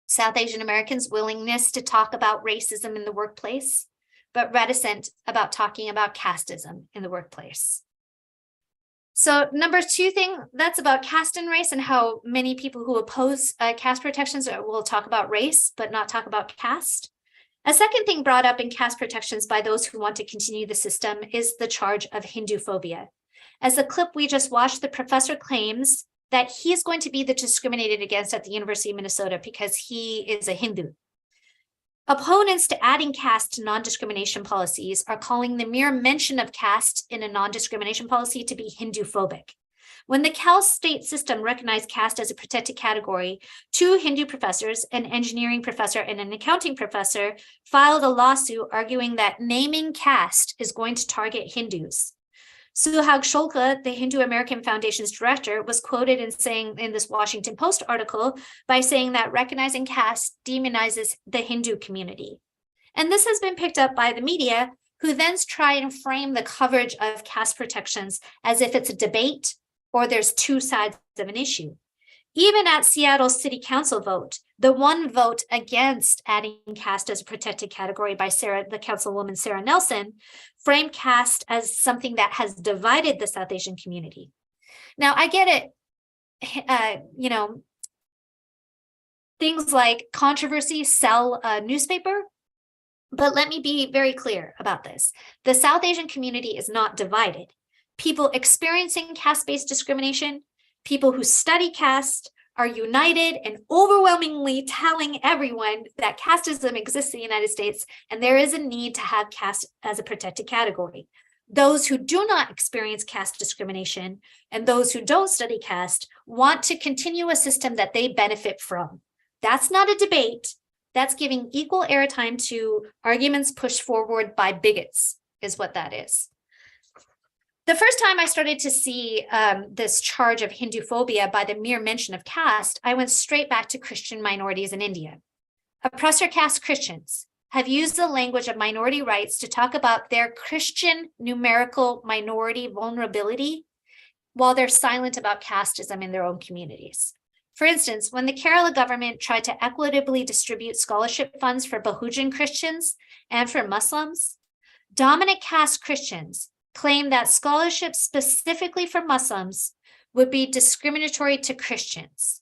South Asian Americans' willingness to talk about racism in the workplace, but reticent about talking about casteism in the workplace. So number two thing, that's about caste and race and how many people who oppose caste protections will talk about race, but not talk about caste. A second thing brought up in caste protections by those who want to continue the system is the charge of Hinduphobia. As the clip we just watched, the professor claims that he's going to be the discriminated against at the University of Minnesota because he is a Hindu. Opponents to adding caste to non-discrimination policies are calling the mere mention of caste in a non-discrimination policy to be Hinduphobic. When the Cal State system recognized caste as a protected category, 2 Hindu professors, an engineering professor and an accounting professor, filed a lawsuit arguing that naming caste is going to target Hindus. Suhag Sholka, the Hindu American Foundation's director, was quoted in saying in this Washington Post article by saying that recognizing caste demonizes the Hindu community. And this has been picked up by the media, who then try and frame the coverage of caste protections as if it's a debate or there's 2 sides of an issue. Even at Seattle's City Council vote, the one vote against adding caste as a protected category by the councilwoman Sarah Nelson framed caste as something that has divided the South Asian community. Now, I get it, things like controversy sell a newspaper, but let me be very clear about this. The South Asian community is not divided. People experiencing caste-based discrimination, people who study caste, are united and overwhelmingly telling everyone that casteism exists in the United States and there is a need to have caste as a protected category. Those who do not experience caste discrimination and those who don't study caste want to continue a system that they benefit from. That's not a debate. That's giving equal airtime to arguments pushed forward by bigots, is what that is. The first time I started to see this charge of Hinduphobia by the mere mention of caste, I went straight back to Christian minorities in India. Oppressor caste Christians have used the language of minority rights to talk about their Christian numerical minority vulnerability while they're silent about casteism in their own communities. For instance, when the Kerala government tried to equitably distribute scholarship funds for Bahujan Christians and for Muslims, dominant caste Christians claimed that scholarships specifically for Muslims would be discriminatory to Christians.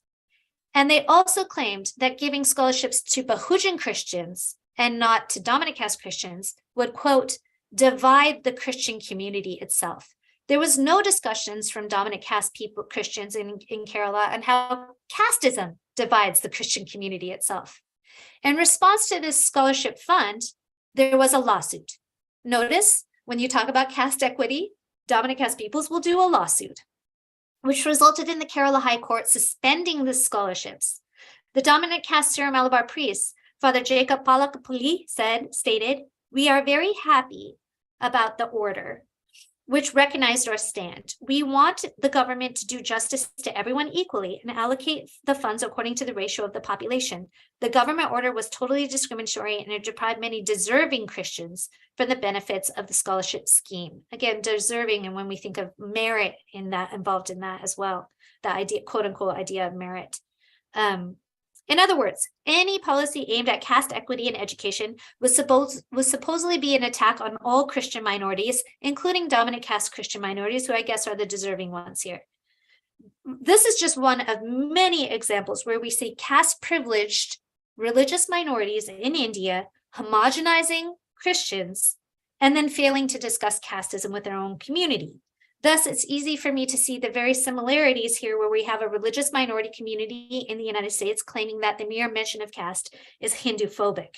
And they also claimed that giving scholarships to Bahujan Christians and not to dominant caste Christians would, quote, divide the Christian community itself. There was no discussions from dominant caste people, Christians in Kerala, on how casteism divides the Christian community itself. In response to this scholarship fund, there was a lawsuit. Notice, when you talk about caste equity, dominant caste peoples will do a lawsuit, which resulted in the Kerala High Court suspending the scholarships. The dominant caste Syro Malabar priest, Father Jacob Palakapulli, stated, "We are very happy about the order. which recognized our stand. We want the government to do justice to everyone equally and allocate the funds according to the ratio of the population. The government order was totally discriminatory and it deprived many deserving Christians from the benefits of the scholarship scheme. Again, deserving, and when we think of merit involved in that as well, the idea, quote unquote, idea of merit. In other words, any policy aimed at caste equity in education was supposedly be an attack on all Christian minorities, including dominant caste Christian minorities, who I guess are the deserving ones here. This is just one of many examples where we see caste privileged religious minorities in India homogenizing Christians and then failing to discuss casteism with their own community. Thus, it's easy for me to see the very similarities here where we have a religious minority community in the United States claiming that the mere mention of caste is Hindu-phobic,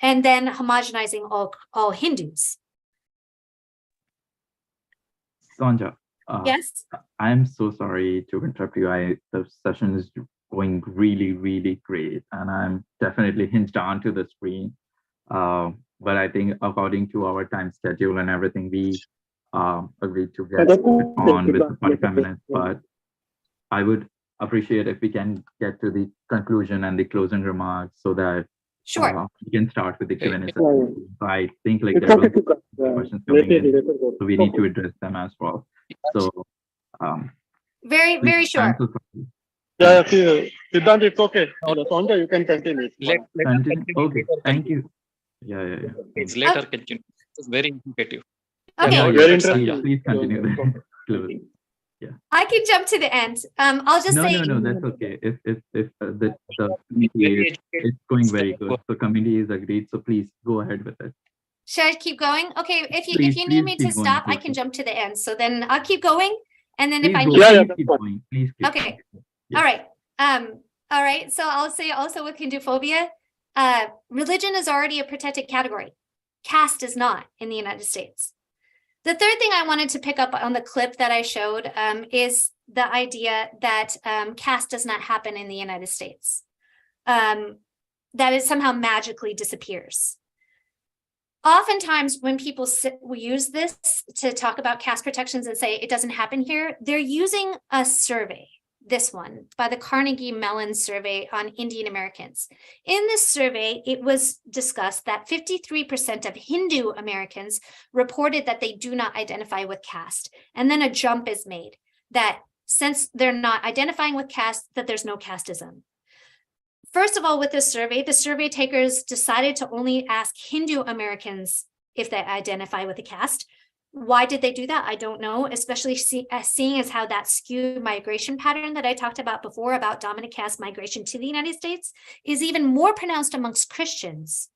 and then homogenizing all Hindus. Sonja, Yes? I'm so sorry to interrupt you. The session is going really, really great, and I'm definitely hinged on to the screen. But I think according to our time schedule and everything, we agreed to get on with the 45 minutes, but I would appreciate if we can get to the conclusion and the closing remarks so that Sure. we can start with the Q&A session. So I think like there will be questions coming in, so we need to address them as well. So Very, very short. Yeah, Siddhant, it's okay. Sonja, you can continue. Continue. Okay, thank you. Yeah. It's later continue. It's very informative. Okay. Yeah, Very please, interesting. please continue. Close. I can jump to the end. I'll just say. No, that's okay. If the committee is, it's going very good. So committee is agreed. So please go ahead with it. Should I keep going? Okay, if you Please need me to keep going, stop, I please. can jump to the end. So then I'll keep going. And then Please if I go. need, Yeah, Please keep going. Please keep Okay. going. Yeah. All right. So I'll say also with Hinduphobia, religion is already a protected category. Caste is not in the United States. The third thing I wanted to pick up on the clip that I showed is the idea that caste does not happen in the United States, that it somehow magically disappears. Oftentimes when people use this to talk about caste protections and say it doesn't happen here, they're using a survey, this one, by the Carnegie Mellon survey on Indian Americans. In this survey, it was discussed that 53% of Hindu Americans reported that they do not identify with caste. And then a jump is made that since they're not identifying with caste, that there's no casteism. First of all, with this survey, the survey takers decided to only ask Hindu Americans if they identify with a caste. Why did they do that? I don't know, especially seeing as how that skewed migration pattern that I talked about before about dominant caste migration to the United States is even more pronounced amongst Christians.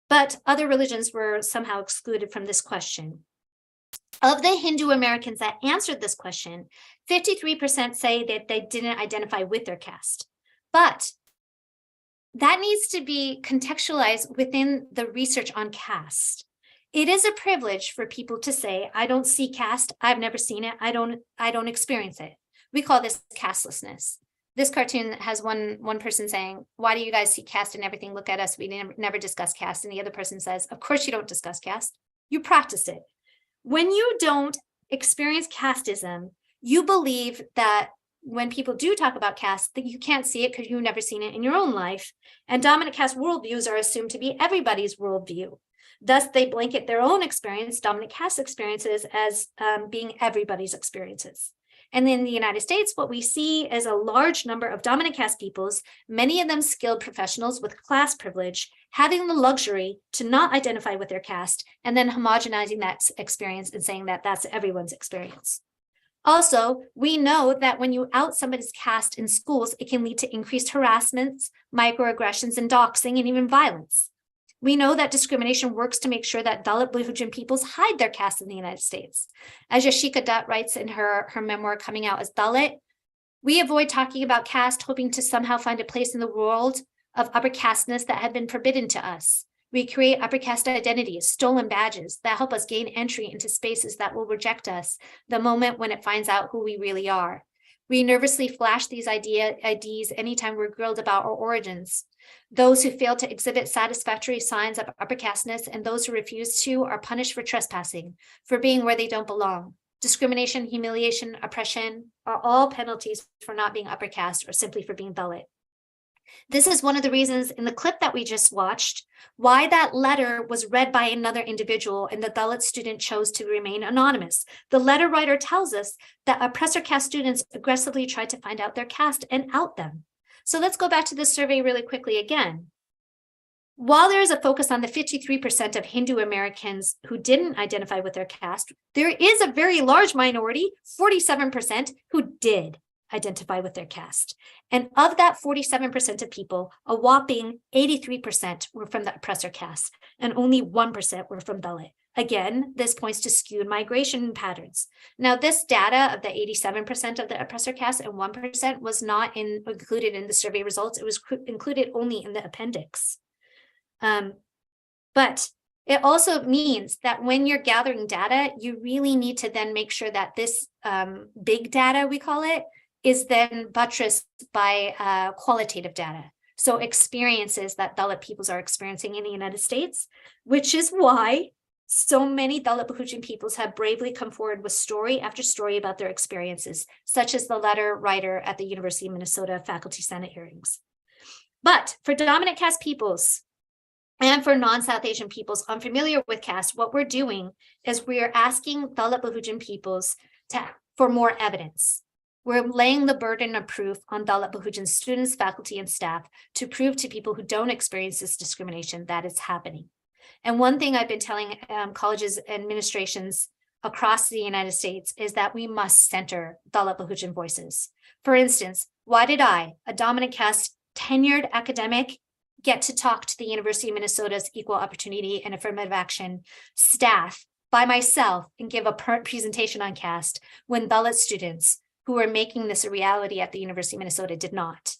But other religions were somehow excluded from this question. Of the Hindu Americans that answered this question, 53% say that they didn't identify with their caste. But that needs to be contextualized within the research on caste. It is a privilege for people to say, I don't see caste, I've never seen it, I don't experience it. We call this castelessness. This cartoon has one person saying, why do you guys see caste and everything? Look at us, we never discuss caste. And the other person says, of course you don't discuss caste, you practice it. When you don't experience casteism, you believe that when people do talk about caste, that you can't see it because you've never seen it in your own life. And dominant caste worldviews are assumed to be everybody's worldview. Thus, they blanket their own experience, dominant caste experiences, as being everybody's experiences. And in the United States, what we see is a large number of dominant caste peoples, many of them skilled professionals with class privilege, having the luxury to not identify with their caste, and then homogenizing that experience and saying that that's everyone's experience. Also, we know that when you out somebody's caste in schools, it can lead to increased harassments, microaggressions, and doxing, and even violence. We know that discrimination works to make sure that Dalit Bahujan peoples hide their caste in the United States. As Yashika Dutt writes in her memoir, Coming Out as Dalit, we avoid talking about caste, hoping to somehow find a place in the world of upper casteness that had been forbidden to us. We create upper caste identities, stolen badges that help us gain entry into spaces that will reject us the moment when it finds out who we really are. We nervously flash these IDs anytime we're grilled about our origins. Those who fail to exhibit satisfactory signs of upper casteness and those who refuse to are punished for trespassing, for being where they don't belong. Discrimination, humiliation, oppression are all penalties for not being upper caste or simply for being Dalit. This is one of the reasons in the clip that we just watched, why that letter was read by another individual and the Dalit student chose to remain anonymous. The letter writer tells us that oppressor caste students aggressively tried to find out their caste and out them. So let's go back to this survey really quickly again. While there is a focus on the 53% of Hindu Americans who didn't identify with their caste, there is a very large minority, 47%, who did identify with their caste. And of that 47% of people, a whopping 83% were from the oppressor caste, and only 1% were from Dalit. Again, this points to skewed migration patterns. Now, this data of the 87% of the oppressor caste and 1% was not included in the survey results. It was included only in the appendix. But it also means that when you're gathering data, you really need to then make sure that this big data, we call it, is then buttressed by qualitative data. So experiences that Dalit peoples are experiencing in the United States, which is why so many Dalit Bahujan peoples have bravely come forward with story after story about their experiences, such as the letter writer at the University of Minnesota Faculty Senate hearings. But for dominant caste peoples, and for non-South Asian peoples unfamiliar with caste, what we're doing is we are asking Dalit Bahujan peoples for more evidence. We're laying the burden of proof on Dalit Bahujan students, faculty, and staff to prove to people who don't experience this discrimination that it's happening. And one thing I've been telling colleges and administrations across the United States is that we must center Dalit Bahujan voices. For instance, why did I, a dominant caste, tenured academic, get to talk to the University of Minnesota's Equal Opportunity and Affirmative Action staff by myself and give a presentation on caste when Dalit students who were making this a reality at the University of Minnesota did not?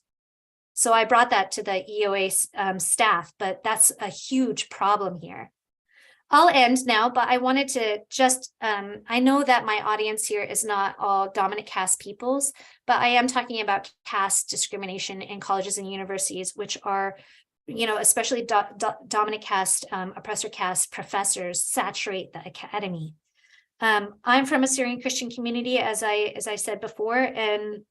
So I brought that to the EOA staff, but that's a huge problem here. I'll end now, but I wanted to just, I know that my audience here is not all dominant caste peoples, but I am talking about caste discrimination in colleges and universities, which are, you know, especially dominant caste, oppressor caste professors saturate the academy. I'm from a Syrian Christian community, as I said before, and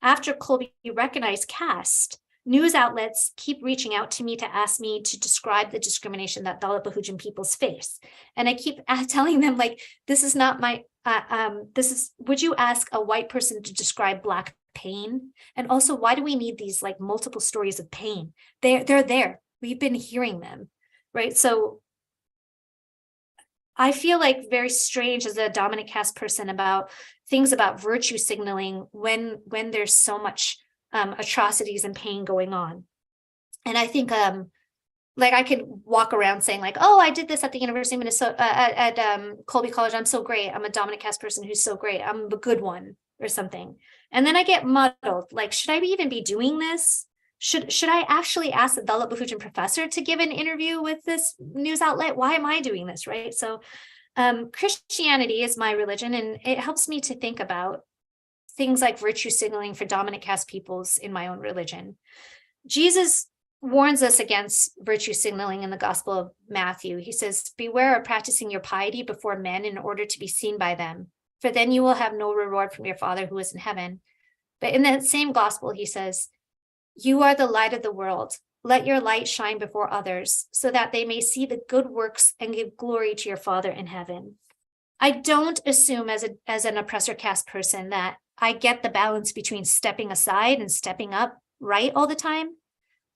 after Colby recognized caste, news outlets keep reaching out to me to ask me to describe the discrimination that Dalit Bahujan peoples face. And I keep telling them, like, this is not my, would you ask a white person to describe Black pain? And also, why do we need these like multiple stories of pain? They're there. We've been hearing them, right? So I feel like very strange as a dominant caste person about things about virtue signaling when there's so much atrocities and pain going on. And I think like I could walk around saying like, oh, I did this at the University of Minnesota at Colby College. I'm so great. I'm a dominant caste person who's so great. I'm a good one or something. And then I get muddled. Like, should I even be doing this? Should I actually ask the Dalit Bahujan professor to give an interview with this news outlet? Why am I doing this, right? So Christianity is my religion, and it helps me to think about things like virtue signaling for dominant caste peoples in my own religion. Jesus warns us against virtue signaling in the Gospel of Matthew. He says, beware of practicing your piety before men in order to be seen by them, for then you will have no reward from your Father who is in heaven. But in that same gospel, he says, you are the light of the world. Let your light shine before others so that they may see the good works and give glory to your Father in heaven. I don't assume as an oppressor caste person that I get the balance between stepping aside and stepping up right all the time.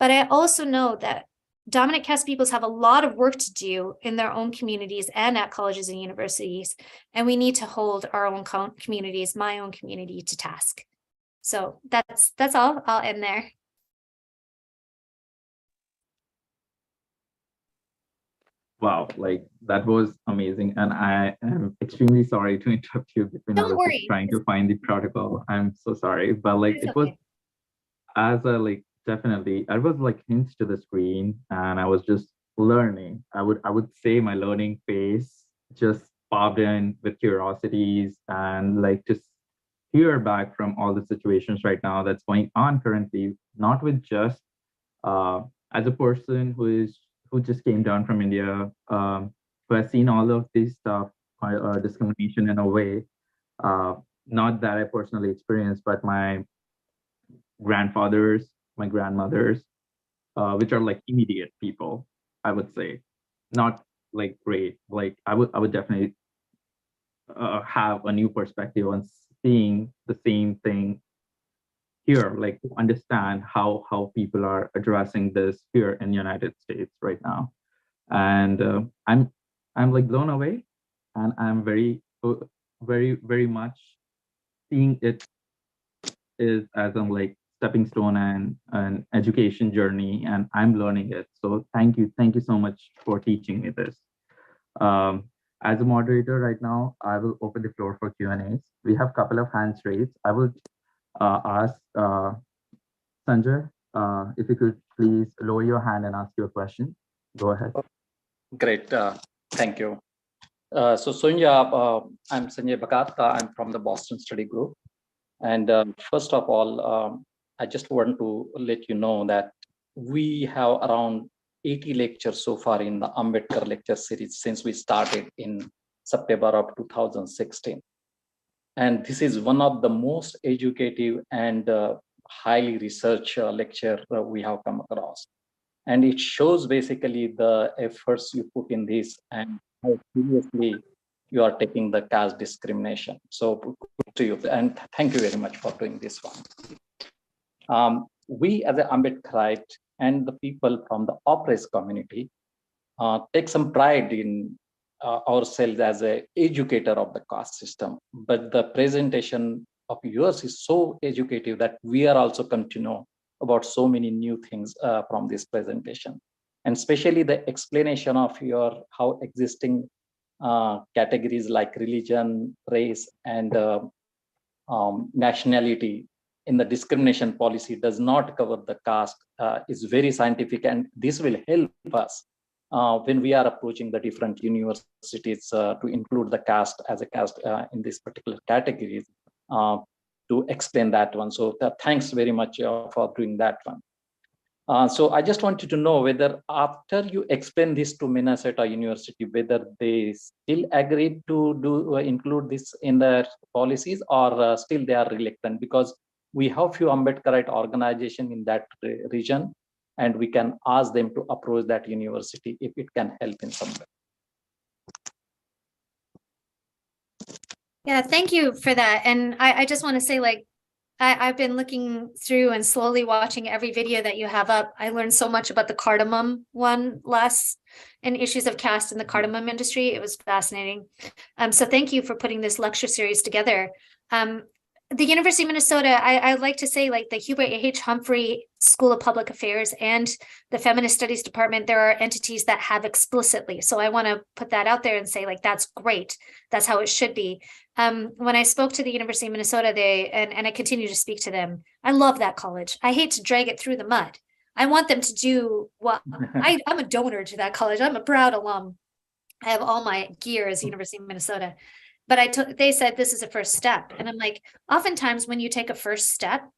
But I also know that dominant caste peoples have a lot of work to do in their own communities and at colleges and universities. And we need to hold our own communities, my own community, to task. So that's all. I'll end there. Wow, like that was amazing. And I am extremely sorry to interrupt you between I was just trying to find the protocol. I'm so sorry. But like it was as a like definitely I was like hints to the screen and I was just learning. I would say my learning phase just popped in with curiosities and like just hear back from all the situations right now that's going on currently, not with just As a person who just came down from India, who has seen all of this stuff, discrimination in a way, not that I personally experienced, but my grandfathers, my grandmothers, which are like immediate people, I would say, not like great. Like I would definitely have a new perspective on seeing the same thing here, like to understand how people are addressing this here in the United States right now. And I'm like blown away, and I'm very much seeing it is as I'm like stepping stone and an education journey, and I'm learning it. So thank you so much for teaching me this. As a moderator right now, I will open the floor for Q&As. We have a couple of hands raised. I will ask Sonja, if you could please lower your hand and ask your question. Go ahead. Great. Thank you. So Sonja, I'm Sanjay Bhagata. I'm from the Boston Study Group. And first of all, I just want to let you know that we have around 80 lectures so far in the Ambedkar lecture series since we started in September of 2016. And this is one of the most educative and highly researched lecture we have come across. And it shows basically the efforts you put in this and how seriously you are taking the caste discrimination. So good to you, and thank you very much for doing this one. We as an Ambedkarite and the people from the oppressed community take some pride in ourselves as an educator of the caste system. But the presentation of yours is so educative that we are also come to know about so many new things from this presentation. And especially the explanation of your how existing categories like religion, race, and nationality in the discrimination policy does not cover the caste is very scientific, and this will help us when we are approaching the different universities to include the caste as a caste in this particular categories to explain that one. So thanks very much for doing that one. So I just wanted to know whether after you explain this to Minnesota University, whether they still agreed to do include this in their policies, or still they are reluctant, because we have few Ambedkarite organization in that region, and we can ask them to approach that university if it can help in some way. Yeah, thank you for that. And I just want to say, like, I've been looking through and slowly watching every video that you have up. I learned so much about the cardamom one and issues of caste in the cardamom industry. It was fascinating. So thank you for putting this lecture series together. The University of Minnesota, I'd like to say, like the Hubert H. Humphrey School of Public Affairs and the Feminist Studies Department, there are entities that have explicitly. So I want to put that out there and say, like, that's great. That's how it should be. When I spoke to the University of Minnesota, and I continue to speak to them, I love that college. I hate to drag it through the mud. I want them to do what I'm a donor to that college. I'm a proud alum. I have all my gear as University of Minnesota. But they said this is a first step. And I'm like, oftentimes when you take a first step,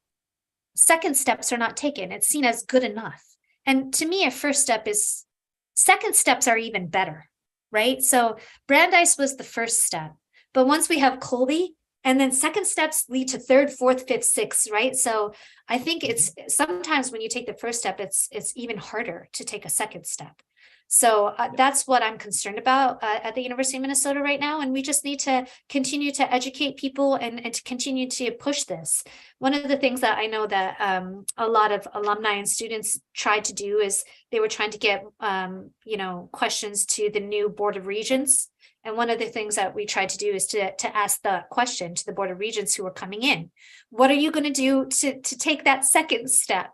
second steps are not taken. It's seen as good enough. And to me, a first step is, second steps are even better, right? So Brandeis was the first step. But once we have Colby, and then second steps lead to third, fourth, fifth, sixth, right? So I think it's sometimes when you take the first step, it's even harder to take a second step. So that's what I'm concerned about at the University of Minnesota right now. And we just need to continue to educate people and to continue to push this. One of the things that I know that a lot of alumni and students tried to do is they were trying to get, questions to the new Board of Regents. And one of the things that we tried to do is to ask the question to the Board of Regents who are coming in, what are you going to do to take that second step?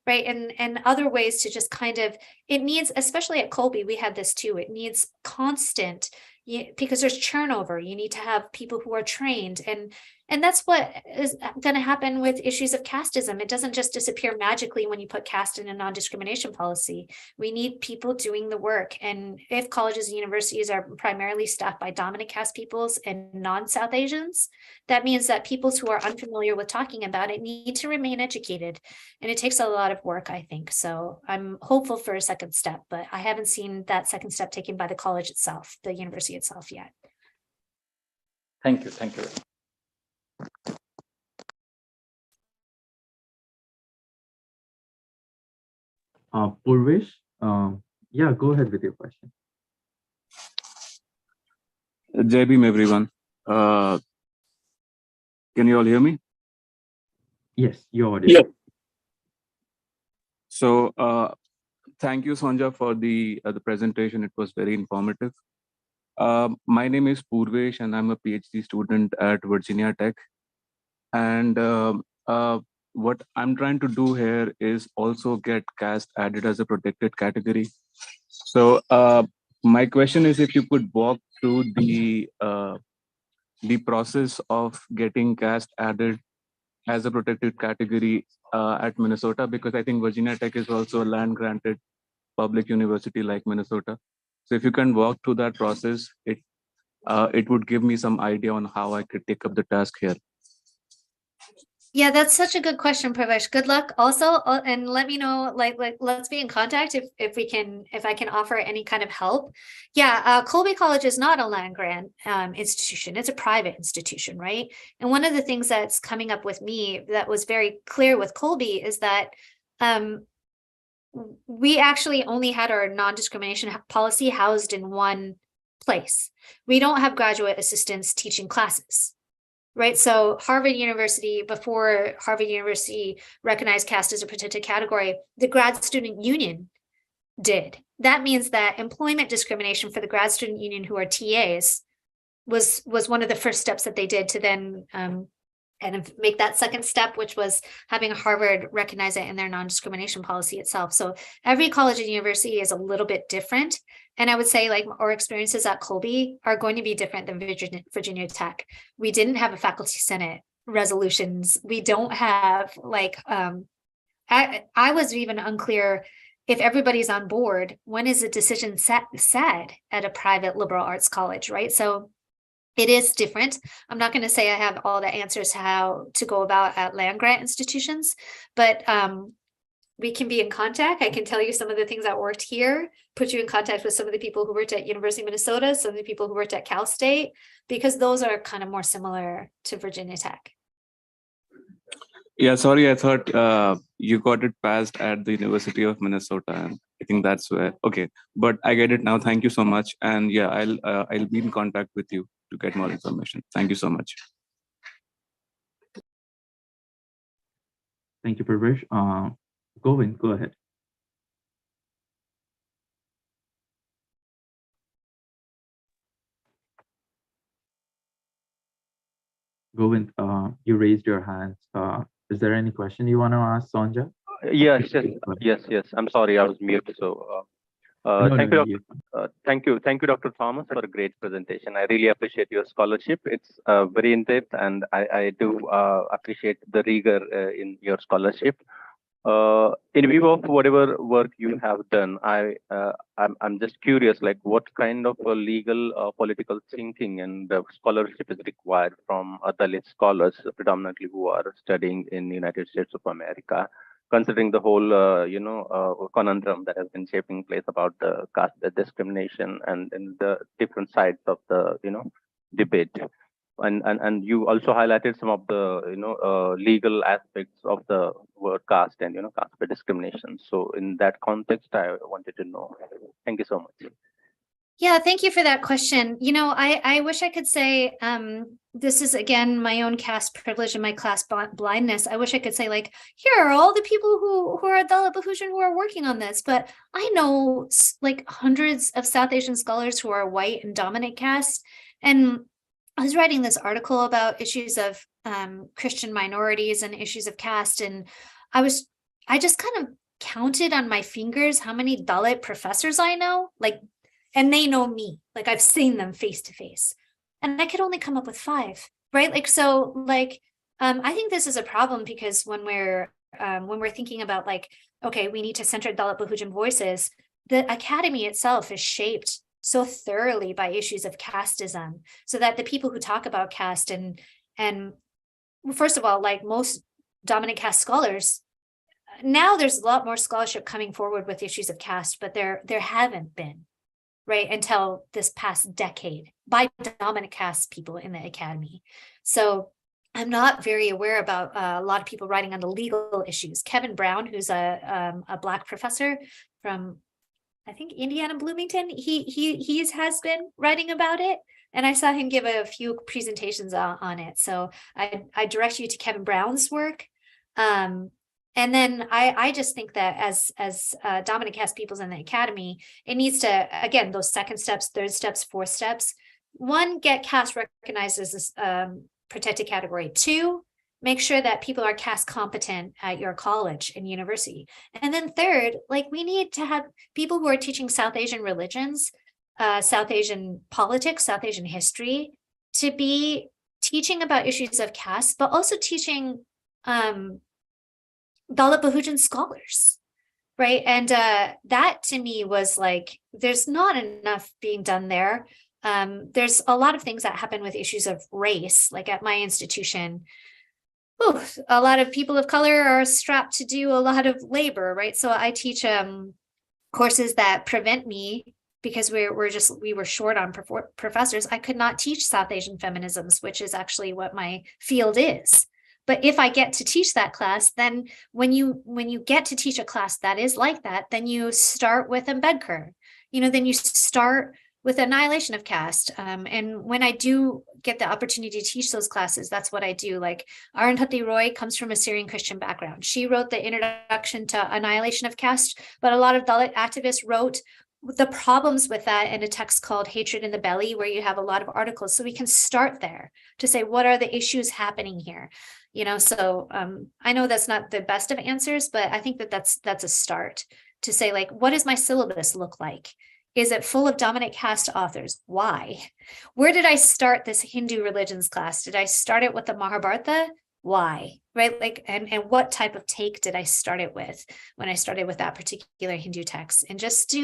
Right. And other ways to just kind of, it needs, especially at Colby, we had this too. It needs constant, because there's turnover. You need to have people who are trained. And And that's what is going to happen with issues of casteism. It doesn't just disappear magically when you put caste in a non-discrimination policy. We need people doing the work. And if colleges and universities are primarily staffed by dominant caste peoples and non-South Asians, that means that peoples who are unfamiliar with talking about it need to remain educated. And it takes a lot of work, I think. So I'm hopeful for a second step, but I haven't seen that second step taken by the college itself, the university itself yet. Thank you. Thank you. Purvesh, yeah, go ahead with your question. Jai Bhim, everyone. Can you all hear me? Yes, you're audible. Yeah. So, thank you, Sonja, for the presentation. It was very informative. My name is Purvesh, and I'm a PhD student at Virginia Tech. And what I'm trying to do here is also get caste added as a protected category. So, my question is, if you could walk through the process of getting caste added as a protected category at Minnesota, because I think Virginia Tech is also a land granted public university like Minnesota. So if you can walk through that process, it would give me some idea on how I could take up the task here. Yeah, that's such a good question, Pravesh. Good luck also, and let me know, like let's be in contact if I can offer any kind of help. Yeah, Colby College is not a land grant institution. It's a private institution, right? And one of the things that's coming up with me that was very clear with Colby is that we actually only had our non-discrimination policy housed in one place. We don't have graduate assistants teaching classes. Right. So Harvard University, before Harvard University recognized caste as a protected category, the grad student union did. That means that employment discrimination for the grad student union, who are TAs, was one of the first steps that they did to then kind of make that second step, which was having Harvard recognize it in their non-discrimination policy itself. So every college and university is a little bit different. And I would say, like, our experiences at Colby are going to be different than Virginia Tech. We didn't have a faculty senate resolutions. We don't have, like, I was even unclear if everybody's on board, when is a decision said at a private liberal arts college, right? So it is different. I'm not going to say I have all the answers to how to go about at land grant institutions, but we can be in contact. I can tell you some of the things that worked here, put you in contact with some of the people who worked at University of Minnesota, some of the people who worked at Cal State, because those are kind of more similar to Virginia Tech. Yeah, sorry, I thought you got it passed at the University of Minnesota, and I think that's where. Okay, but I get it now. Thank you so much, and yeah, I'll be in contact with you to get more information. Thank you so much. Thank you, Purvesh. Govind, go ahead. Govind, you raised your hands. Is there any question you want to ask Sonja? Yes. I'm sorry, I was muted. So, thank you, Dr. Thomas, for a great presentation. I really appreciate your scholarship. It's very in depth, and I do appreciate the rigor in your scholarship. In view of whatever work you have done, I'm just curious, like, what kind of legal political thinking and scholarship is required from Dalit scholars, predominantly who are studying in the United States of America, considering the whole conundrum that has been shaping place about the caste discrimination and the different sides of the debate. And you also highlighted some of the legal aspects of the word caste and caste discrimination. So in that context, I wanted to know. Thank you so much. Yeah, thank you for that question. I wish I could say, this is, again, my own caste privilege and my class blindness. I wish I could say, like, here are all the people who are Dalit Bahujan who are working on this. But I know, like, hundreds of South Asian scholars who are white and dominant caste. And I was writing this article about issues of Christian minorities and issues of caste. And I just kind of counted on my fingers how many Dalit professors I know, like, and they know me, like, I've seen them face to face, and I could only come up with 5. right? Like, so like, I think this is a problem because when we're thinking about like, okay, we need to center Dalit Bahujan voices, the academy itself is shaped so thoroughly by issues of casteism, so that the people who talk about caste and first of all, like most dominant caste scholars, now there's a lot more scholarship coming forward with issues of caste, but there haven't been, right, until this past decade by dominant caste people in the academy. So I'm not very aware about a lot of people writing on the legal issues. Kevin Brown, who's a Black professor from, I think, Indiana Bloomington, he has been writing about it, and I saw him give a few presentations on it. So I direct you to Kevin Brown's work. And then I just think that as dominant caste peoples in the academy, it needs to, again, those second steps, third steps, fourth steps. One, get caste recognized as a protected category. Two, make sure that people are caste competent at your college and university. And then third, like, we need to have people who are teaching South Asian religions, South Asian politics, South Asian history, to be teaching about issues of caste, but also teaching Dalit Bahujan scholars, right? And that to me was like, there's not enough being done there. There's a lot of things that happen with issues of race, like at my institution. A lot of people of color are strapped to do a lot of labor, right? So I teach courses that prevent me, because we were short on professors. I could not teach South Asian feminisms, which is actually what my field is. But if I get to teach that class, then when you get to teach a class that is like that, then you start with Ambedkar, then you start with annihilation of caste. And when I do get the opportunity to teach those classes, that's what I do. Like, Arundhati Roy comes from a Syrian Christian background. She wrote the introduction to annihilation of caste, but a lot of Dalit activists wrote the problems with that in a text called Hatred in the Belly, where you have a lot of articles. So we can start there to say, what are the issues happening here? So I know that's not the best of answers, but I think that that's a start to say, like, what does my syllabus look like? Is it full of dominant caste authors? Why? Where did I start this Hindu religions class? Did I start it with the Mahabharata? Why? Right? Like, and what type of take did I start it with when I started with that particular Hindu text? And just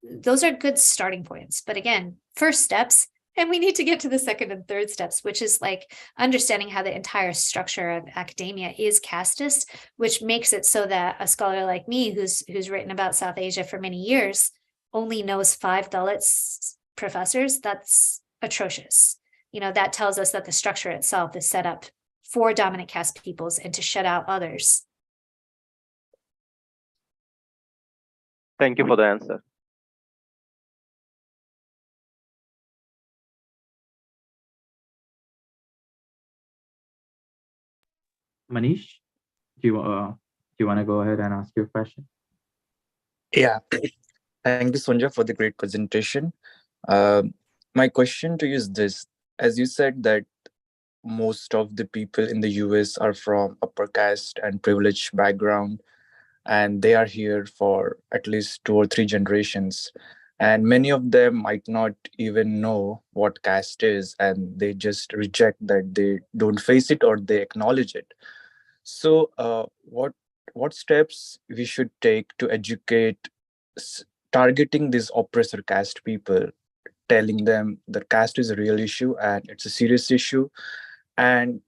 those are good starting points. But again, first steps, and we need to get to the second and third steps, which is like understanding how the entire structure of academia is casteist, which makes it so that a scholar like me, who's written about South Asia for many years, only knows 5 Dalit professors. That's atrocious. That tells us that the structure itself is set up for dominant caste peoples and to shut out others. Thank you for the answer. Manish, do you want to go ahead and ask your question? Yeah, thank you, Sonja, for the great presentation. My question to you is this: as you said that most of the people in the US are from upper caste and privileged background, and they are here for at least 2 or 3 generations, and many of them might not even know what caste is, and they just reject that. They don't face it or they acknowledge it. So what steps we should take to educate targeting these oppressor caste people, telling them that caste is a real issue and it's a serious issue, and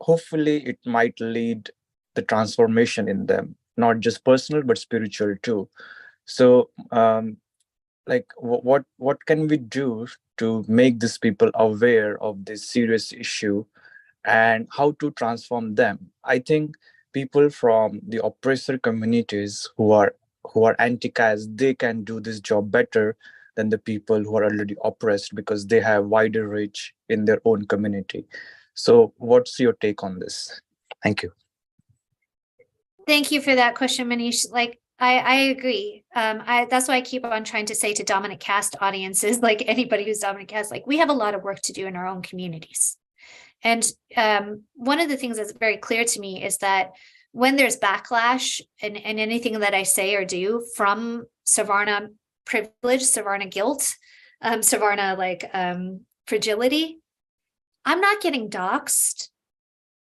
hopefully it might lead the transformation in them, not just personal but spiritual too. So like, what can we do to make these people aware of this serious issue and how to transform them? I think people from the oppressor communities who are anti-caste, they can do this job better than the people who are already oppressed, because they have wider reach in their own community. So what's your take on this? Thank you. Thank you for that question, Manish. Like, I agree. That's why I keep on trying to say to dominant caste audiences, like anybody who's dominant caste, like, we have a lot of work to do in our own communities. And one of the things that's very clear to me is that when there's backlash in anything that I say or do from Savarna privilege, Savarna guilt, Savarna fragility, I'm not getting doxxed.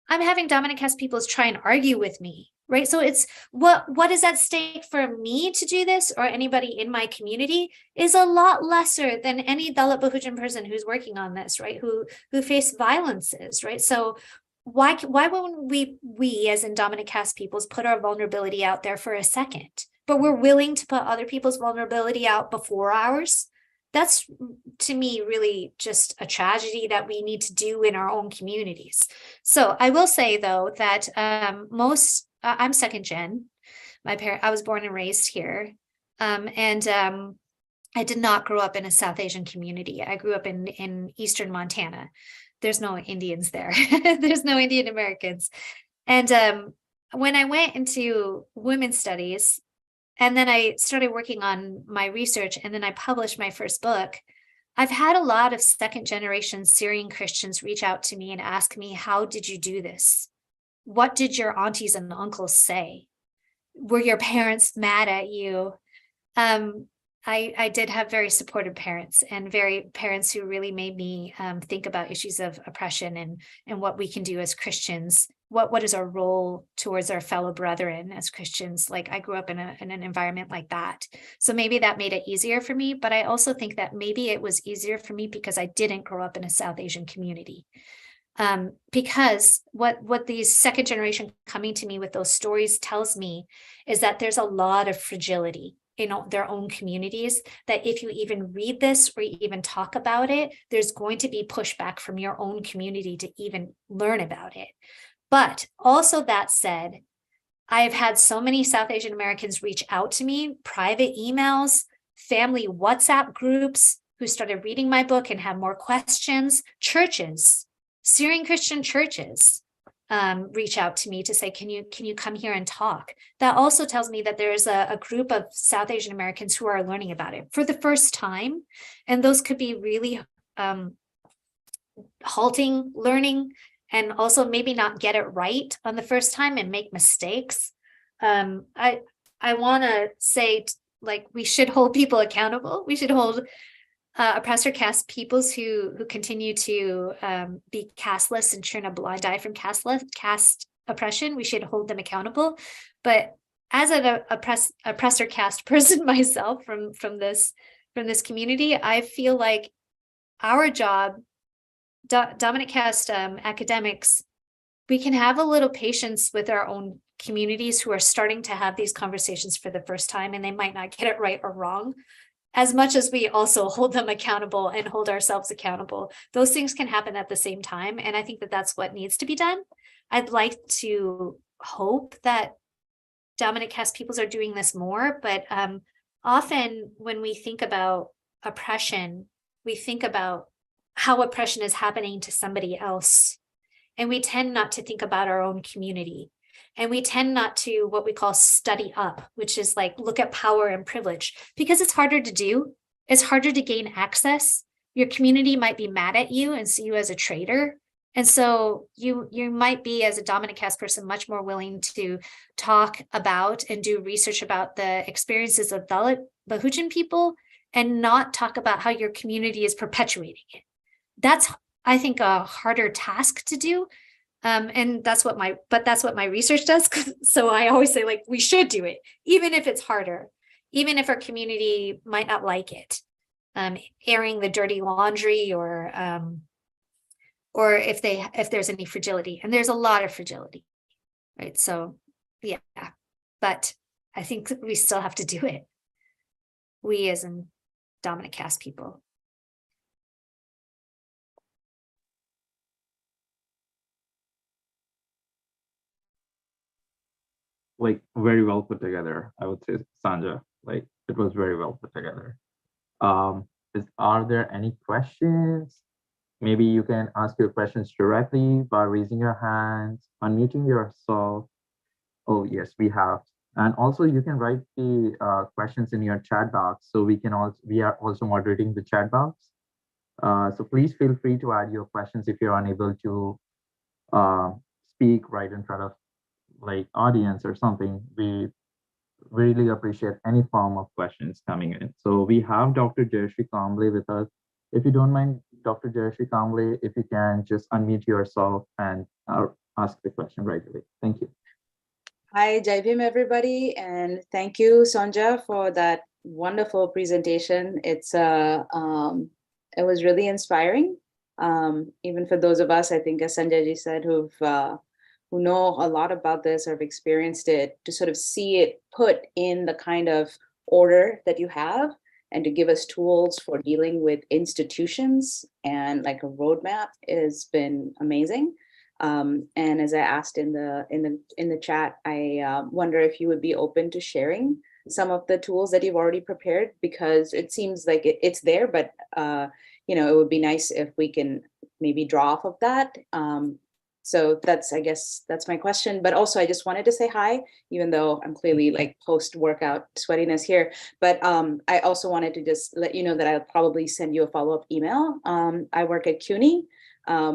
I'm having dominant caste peoples try and argue with me, right? So it's what is at stake for me to do this, or anybody in my community, is a lot lesser than any Dalit Bahujan person who's working on this, right? Who face violences, right? So why wouldn't we as in dominant caste peoples put our vulnerability out there for a second? But we're willing to put other people's vulnerability out before ours. That's, to me, really just a tragedy that we need to do in our own communities. So I will say, though, that I'm second gen. I was born and raised here. I did not grow up in a South Asian community. I grew up in Eastern Montana. There's no Indians there. There's no Indian Americans. And when I went into women's studies, and then I started working on my research, and then I published my first book, I've had a lot of second generation Syrian Christians reach out to me and ask me, how did you do this? What did your aunties and uncles say? Were your parents mad at you? I did have very supportive parents, and parents who really made me think about issues of oppression and what we can do as Christians. What is our role towards our fellow brethren as Christians? Like, I grew up in an environment like that. So maybe that made it easier for me, but I also think that maybe it was easier for me because I didn't grow up in a South Asian community. Because what these second generation coming to me with those stories tells me is that there's a lot of fragility in their own communities, that if you even read this or even talk about it, there's going to be pushback from your own community to even learn about it. But also, that said, I've had so many South Asian Americans reach out to me, private emails, family WhatsApp groups, who started reading my book and have more questions. Churches, Syrian Christian churches, reach out to me to say, can you come here and talk? That also tells me that there's a group of South Asian Americans who are learning about it for the first time. And those could be really halting learning, and also maybe not get it right on the first time and make mistakes. I want to say, like, we should hold people accountable. We should hold oppressor caste peoples who continue to be casteless and turn a blind eye from caste oppression. We should hold them accountable. But as an oppressor caste person myself from this community, I feel like our job, dominant caste academics, we can have a little patience with our own communities who are starting to have these conversations for the first time, and they might not get it right or wrong, as much as we also hold them accountable and hold ourselves accountable. Those things can happen at the same time, and I think that that's what needs to be done. I'd like to hope that dominant caste peoples are doing this more, but often when we think about oppression, we think about how oppression is happening to somebody else. And we tend not to think about our own community. And we tend not to what we call study up, which is like look at power and privilege, because it's harder to do. It's harder to gain access. Your community might be mad at you and see you as a traitor. And so you might be, as a dominant caste person, much more willing to talk about and do research about the experiences of Dalit Bahujan people and not talk about how your community is perpetuating it. That's, I think, a harder task to do. And that's what my research does. So I always say, like, we should do it, even if it's harder, even if our community might not like it, airing the dirty laundry, or if there's any fragility, and there's a lot of fragility, right? So yeah, but I think we still have to do it. We as in dominant caste people. Like, very well put together, I would say, Sonja. Like, it was very well put together. Are there any questions? Maybe you can ask your questions directly by raising your hands, unmuting yourself. Oh yes, we have. And also you can write the questions in your chat box. So we are also moderating the chat box. So please feel free to add your questions if you're unable to speak right in front of like audience or something. We really appreciate any form of questions coming in. So we have Dr. Jayashree Kamble with us. If you don't mind Dr. Jayashree Kamble, if you can just unmute yourself and ask the question right away. Thank you. Hi, Jai Bhim, everybody, and thank you, Sonja, for that wonderful presentation. It was really inspiring, even for those of us, I think, as Sanjay ji said, who know a lot about this or have experienced it, to sort of see it put in the kind of order that you have, and to give us tools for dealing with institutions and like a roadmap has been amazing. And as I asked in the chat, I wonder if you would be open to sharing some of the tools that you've already prepared, because it seems like it's there, but it would be nice if we can maybe draw off of that. So I guess that's my question. But also, I just wanted to say hi, even though I'm clearly like post-workout sweatiness here. But I also wanted to just let you know that I'll probably send you a follow-up email. I work at CUNY,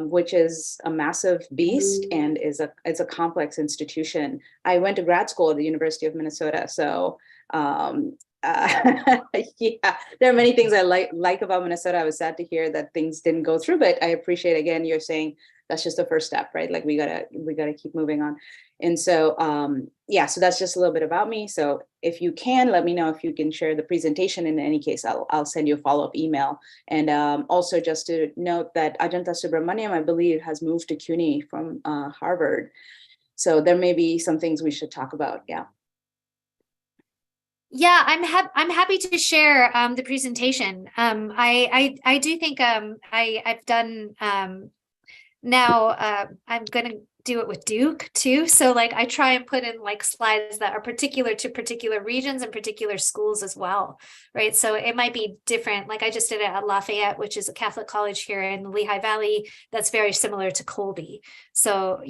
which is a massive beast and it's a complex institution. I went to grad school at the University of Minnesota, so yeah, there are many things I like about Minnesota. I was sad to hear that things didn't go through, but I appreciate, again, you're saying that's just the first step, right? Like we gotta keep moving on. And so yeah, so that's just a little bit about me. So if you can, let me know if you can share the presentation. In any case, I'll send you a follow-up email. And also just to note that Ajanta Subramaniam, I believe, has moved to CUNY from Harvard. So there may be some things we should talk about. Yeah. Yeah, I'm happy to share the presentation. I do think I've done now I'm gonna do it with Duke too. So like I try and put in like slides that are particular to particular regions and particular schools as well, right? So it might be different. Like I just did it at Lafayette, which is a Catholic college here in the Lehigh Valley that's very similar to Colby. So,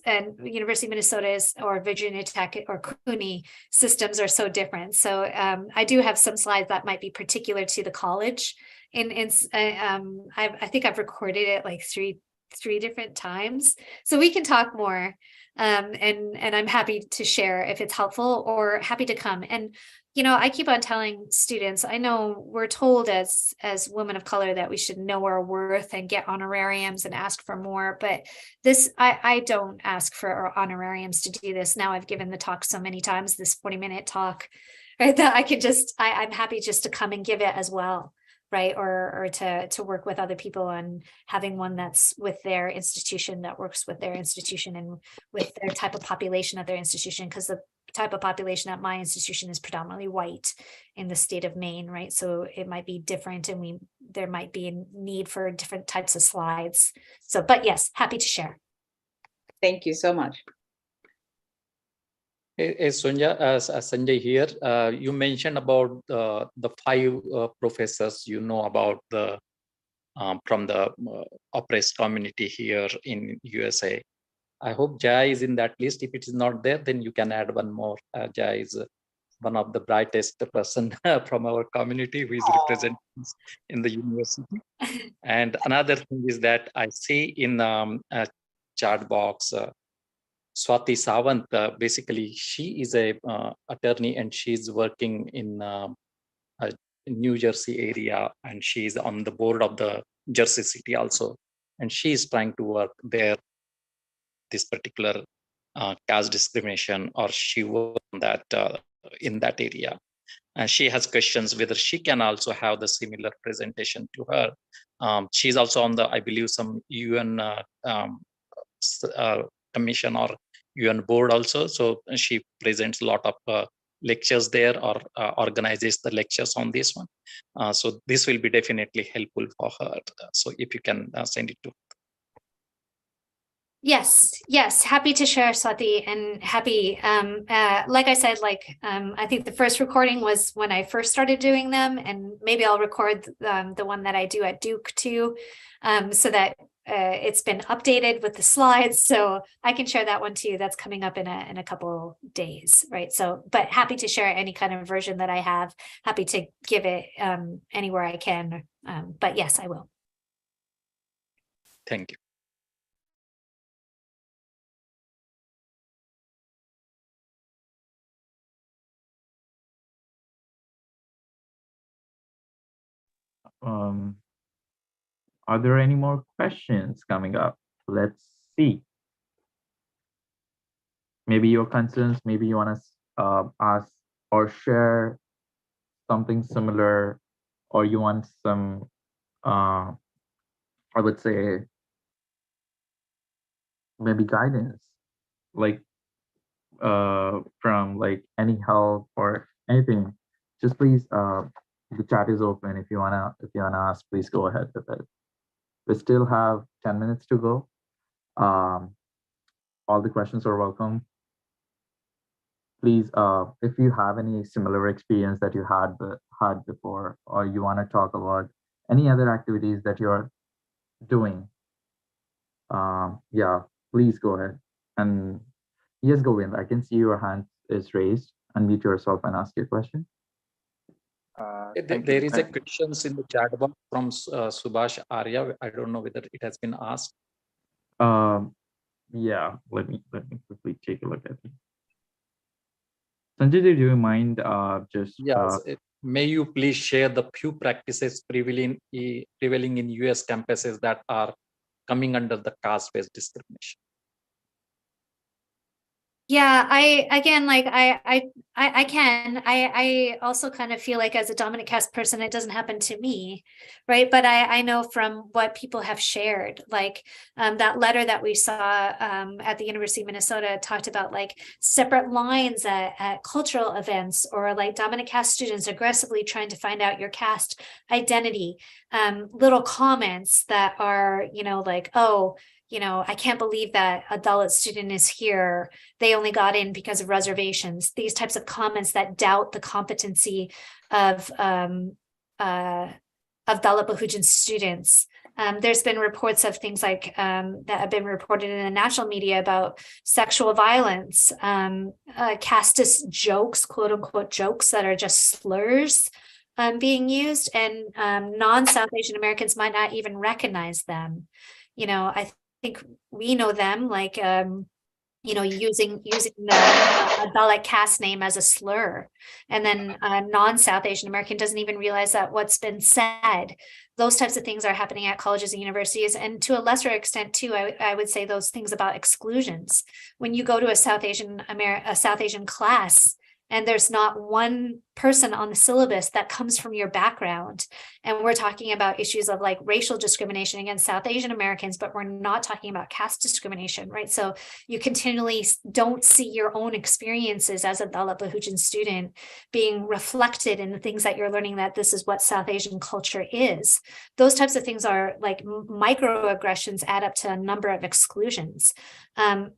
and University of Minnesota or Virginia Tech or CUNY systems are so different. So I do have some slides that might be particular to the college. I think I've recorded it like three different times, so we can talk more, and I'm happy to share if it's helpful, or happy to come. And I keep on telling students, I know we're told as women of color that we should know our worth and get honorariums and ask for more, but this I don't ask for honorariums to do this. Now I've given the talk so many times, this 40-minute talk, right, that I'm happy just to come and give it as well, right? Or to work with other people on having one that's with their institution, that works with their institution and with their type of population at their institution, because the type of population at my institution is predominantly white in the state of Maine, right? So it might be different, and there might be a need for different types of slides. So, but yes, happy to share. Thank you so much. Sonja, as Sanjay here, you mentioned about the 5 professors about the from the oppressed community here in USA. I hope Jai is in that list. If it is not there, then you can add one more. Jai is one of the brightest person from our community who is representing us in the university. And another thing is that I see in a chat box, Swati Sawant, basically she is a attorney, and she's working in New Jersey area, and she's on the board of the Jersey City also, and she is trying to work there, this particular caste discrimination, or she works on that in that area. And she has questions whether she can also have the similar presentation to her. She's also on the, I believe, some UN commission or UN board also. So she presents a lot of lectures there, or organizes the lectures on this one. So this will be definitely helpful for her. So if you can send it to. Yes, happy to share, Swati, and happy, like I said, I think the first recording was when I first started doing them, and maybe I'll record the one that I do at Duke too, so that it's been updated with the slides, so I can share that one too. That's coming up in a couple days, right? So, but happy to share any kind of version that I have, happy to give it anywhere I can, but yes, I will. Thank you. Are there any more questions coming up? Let's see. Maybe your concerns, maybe you want to ask or share something similar, or you want some, I would say, maybe guidance, like from like any help or anything. Just please, the chat is open. If you wanna ask, please go ahead with it. We still have 10 minutes to go. All the questions are welcome. Please, if you have any similar experience that you had before, or you want to talk about any other activities that you're doing, yeah, please go ahead. And yes, Govind, I can see your hand is raised. Unmute yourself and ask your question. There is a questions in the chat box from Subhash Arya. I don't know whether it has been asked. Yeah, let me quickly take a look at it. Sanjay, do you mind just? Yes. May you please share the few practices prevailing in US campuses that are coming under the caste-based discrimination? Yeah, I also kind of feel like as a dominant caste person, it doesn't happen to me, right? But I know from what people have shared, like that letter that we saw at the University of Minnesota talked about like separate lines at cultural events, or like dominant caste students aggressively trying to find out your caste identity, little comments that are, like, oh, I can't believe that a Dalit student is here. They only got in because of reservations. These types of comments that doubt the competency of Dalit Bahujan students. There's been reports of things like that have been reported in the national media about sexual violence, casteist jokes, quote unquote jokes that are just slurs being used, and non-South Asian Americans might not even recognize them. I think we know them, like using the Dalit caste name as a slur, and then a non-South Asian American doesn't even realize that what's been said. Those types of things are happening at colleges and universities, and to a lesser extent too, I would say those things about exclusions. When you go to a South Asian class, and there's not one person on the syllabus that comes from your background, and we're talking about issues of like racial discrimination against South Asian Americans, but we're not talking about caste discrimination, right? So you continually don't see your own experiences as a Dalit Bahujan student being reflected in the things that you're learning, that this is what South Asian culture is. Those types of things are like microaggressions, add up to a number of exclusions.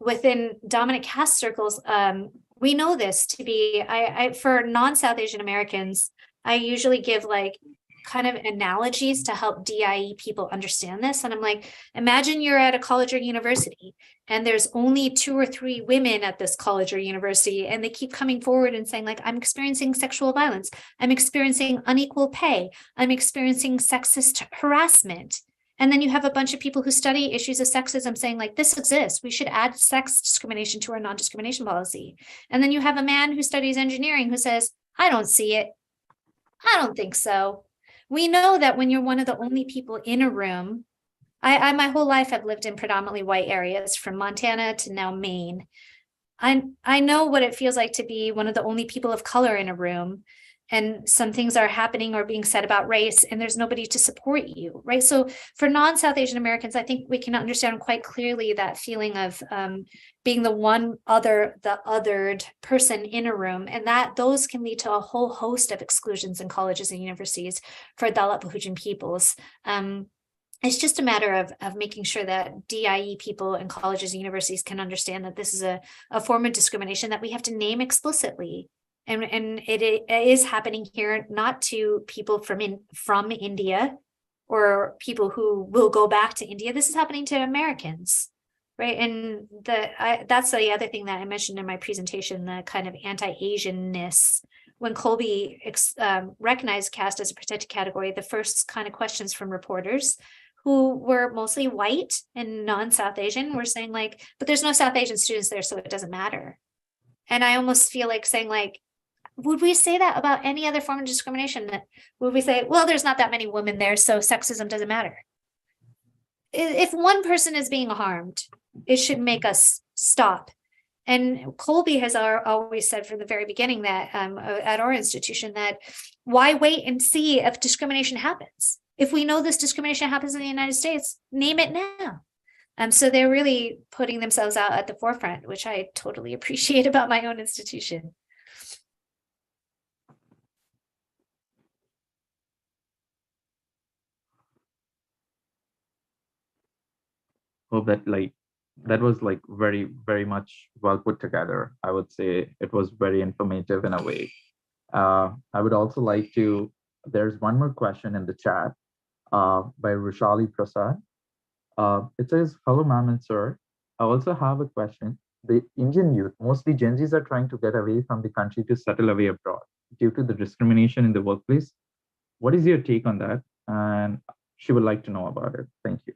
Within dominant caste circles, we know this to be, for non-South Asian Americans, I usually give like kind of analogies to help DIE people understand this. And I'm like, imagine you're at a college or university and there's only 2 or 3 women at this college or university, and they keep coming forward and saying like, I'm experiencing sexual violence, I'm experiencing unequal pay, I'm experiencing sexist harassment. And then you have a bunch of people who study issues of sexism saying like, this exists, we should add sex discrimination to our non-discrimination policy. And then you have a man who studies engineering who says, I don't see it. I don't think so. We know that when you're one of the only people in a room, I my whole life I've lived in predominantly white areas, from Montana to now Maine. I know what it feels like to be one of the only people of color in a room, and some things are happening or being said about race, and there's nobody to support you, right? So for non-South Asian Americans, I think we can understand quite clearly that feeling of being the othered person in a room, and that those can lead to a whole host of exclusions in colleges and universities for Dalit Bahujan peoples. It's just a matter of making sure that DIE people in colleges and universities can understand that this is a form of discrimination that we have to name explicitly. And it is happening here, not to people from India or people who will go back to India. This is happening to Americans, right? And that's the other thing that I mentioned in my presentation, the kind of anti-Asianness. When Colby recognized caste as a protected category, the first kind of questions from reporters who were mostly white and non-South Asian were saying like, but there's no South Asian students there, so it doesn't matter. And I almost feel like saying like, would we say that about any other form of discrimination? That would we say, well, there's not that many women there, so sexism doesn't matter? if one person is being harmed, it should make us stop. And Colby has always said from the very beginning that at our institution that why wait and see if discrimination happens? If we know this discrimination happens in the United States, name it now. So they're really putting themselves out at the forefront, which I totally appreciate about my own institution. Hope that was very much well put together. I would say it was very informative in a way. I would also like to, there's one more question in the chat by Rushali Prasad. It says, hello, ma'am and sir. I also have a question. The Indian youth, mostly Gen Zs, are trying to get away from the country to settle away abroad due to the discrimination in the workplace. What is your take on that? And she would like to know about it. Thank you.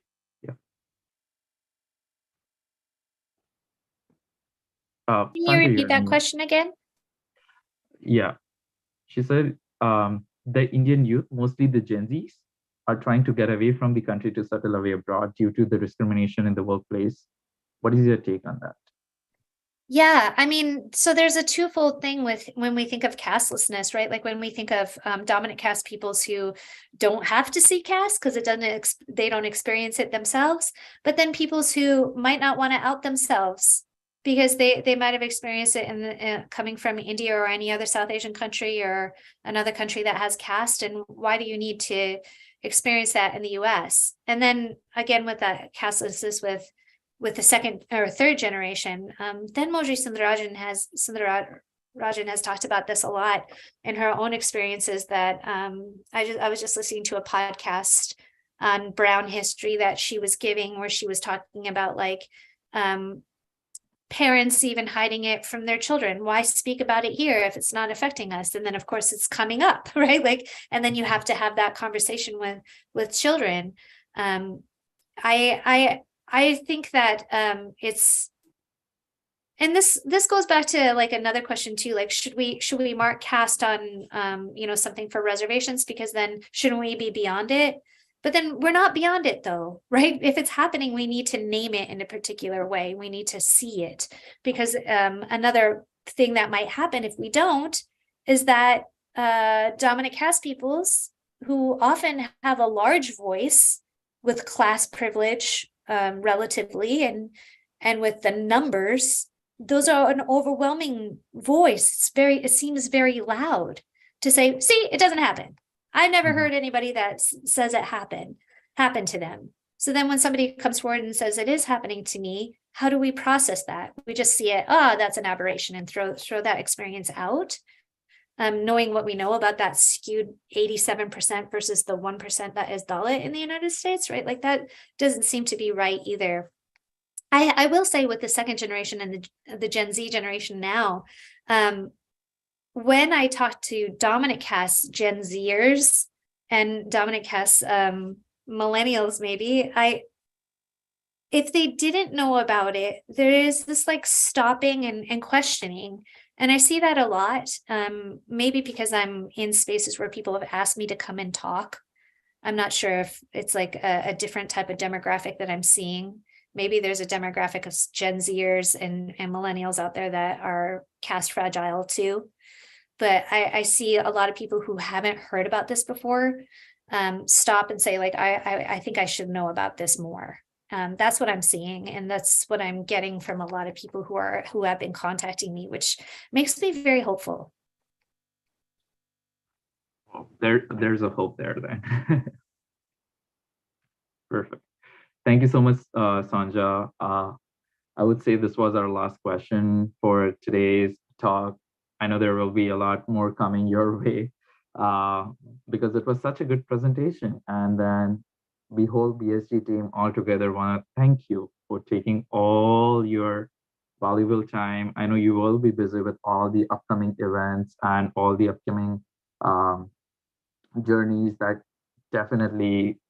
Can you repeat that question again? Yeah. She said the Indian youth, mostly the Gen Zs, are trying to get away from the country to settle away abroad due to the discrimination in the workplace. What is your take on that? Yeah, I mean, so there's a twofold thing with when we think of castelessness, right? Like when we think of dominant caste peoples who don't have to see caste because they don't experience it themselves, but then peoples who might not want to out themselves because they might have experienced it coming from India or any other South Asian country or another country that has caste. And why do you need to experience that in the US? And then again, with that castelessness with the second or third generation, then Moji Sundararajan has talked about this a lot in her own experiences that I was just listening to a podcast on Brown history that she was giving where she was talking about like parents even hiding it from their children. Why speak about it here if it's not affecting us? And then of course it's coming up, right? Like, and then you have to have that conversation with children. I think that it's, and this goes back to like another question too, like should we mark caste on something for reservations, because then shouldn't we be beyond it? But then we're not beyond it though, right? If it's happening, we need to name it in a particular way. We need to see it, because another thing that might happen if we don't is that dominant caste peoples who often have a large voice with class privilege relatively and with the numbers, those are an overwhelming voice. It seems very loud to say, see, it doesn't happen. I never heard anybody that says it happened to them. So then when somebody comes forward and says it is happening to me, how do we process that? We just see it, that's an aberration, and throw that experience out. Knowing what we know about that skewed 87% versus the 1% that is Dalit in the United States, right? Like that doesn't seem to be right either. I will say with the second generation and the Gen Z generation now, when I talk to dominant caste Gen Zers and dominant caste millennials, maybe, if they didn't know about it, there is this like stopping and questioning. And I see that a lot, maybe because I'm in spaces where people have asked me to come and talk. I'm not sure if it's like a different type of demographic that I'm seeing. Maybe there's a demographic of Gen Zers and millennials out there that are caste fragile too. But I see a lot of people who haven't heard about this before stop and say, like, I think I should know about this more. That's what I'm seeing, and that's what I'm getting from a lot of people who have been contacting me, which makes me very hopeful. Well, there's a hope there then. Perfect. Thank you so much, Sonja. I would say this was our last question for today's talk. I know there will be a lot more coming your way because it was such a good presentation. And then the whole BSG team all together want to thank you for taking all your valuable time. I know you will be busy with all the upcoming events and all the upcoming journeys that definitely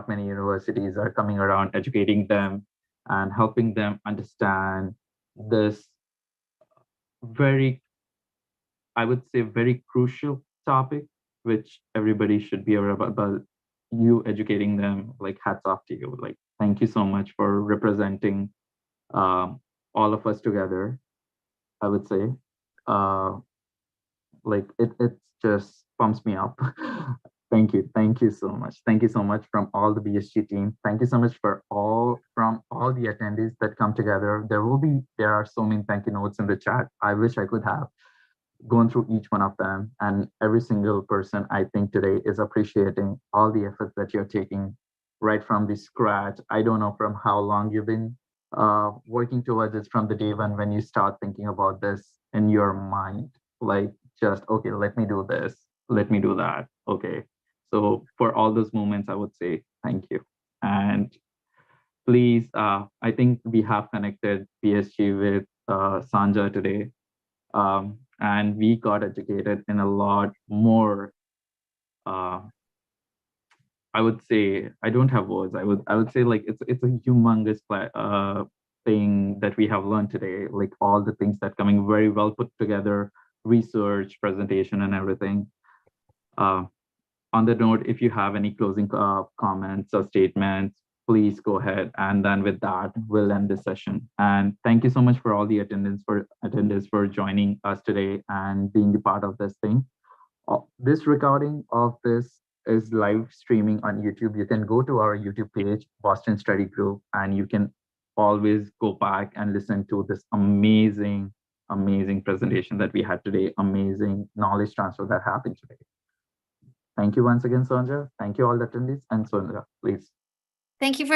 many universities are coming around, educating them and helping them understand this I would say very crucial topic, which everybody should be aware about. But you educating them, like hats off to you. Like Thank you so much for representing all of us together, I would say. Like it just pumps me up. Thank you so much. Thank you so much from all the BSG team. Thank you so much from all the attendees that come together. There are so many thank you notes in the chat. I wish I could have gone through each one of them, and every single person I think today is appreciating all the efforts that you're taking right from the scratch. I don't know from how long you've been working towards it, from the day when you start thinking about this in your mind, like just, okay, let me do this, let me do that. Okay. So for all those moments, I would say thank you. And please, I think we have connected PSG with Sonja today. And we got educated in a lot more. I would say, I don't have words. I would say like it's a humongous thing that we have learned today. Like all the things that coming very well put together, research, presentation, and everything. On the note, if you have any closing comments or statements, please go ahead. And then with that, we'll end this session. And thank you so much for all the attendees for joining us today and being a part of this thing. This recording of this is live streaming on YouTube. You can go to our YouTube page, Boston Study Group, and you can always go back and listen to this amazing presentation that we had today, amazing knowledge transfer that happened today. Thank you once again, Sonja. Thank you all the attendees, and Sonja, please. Thank you for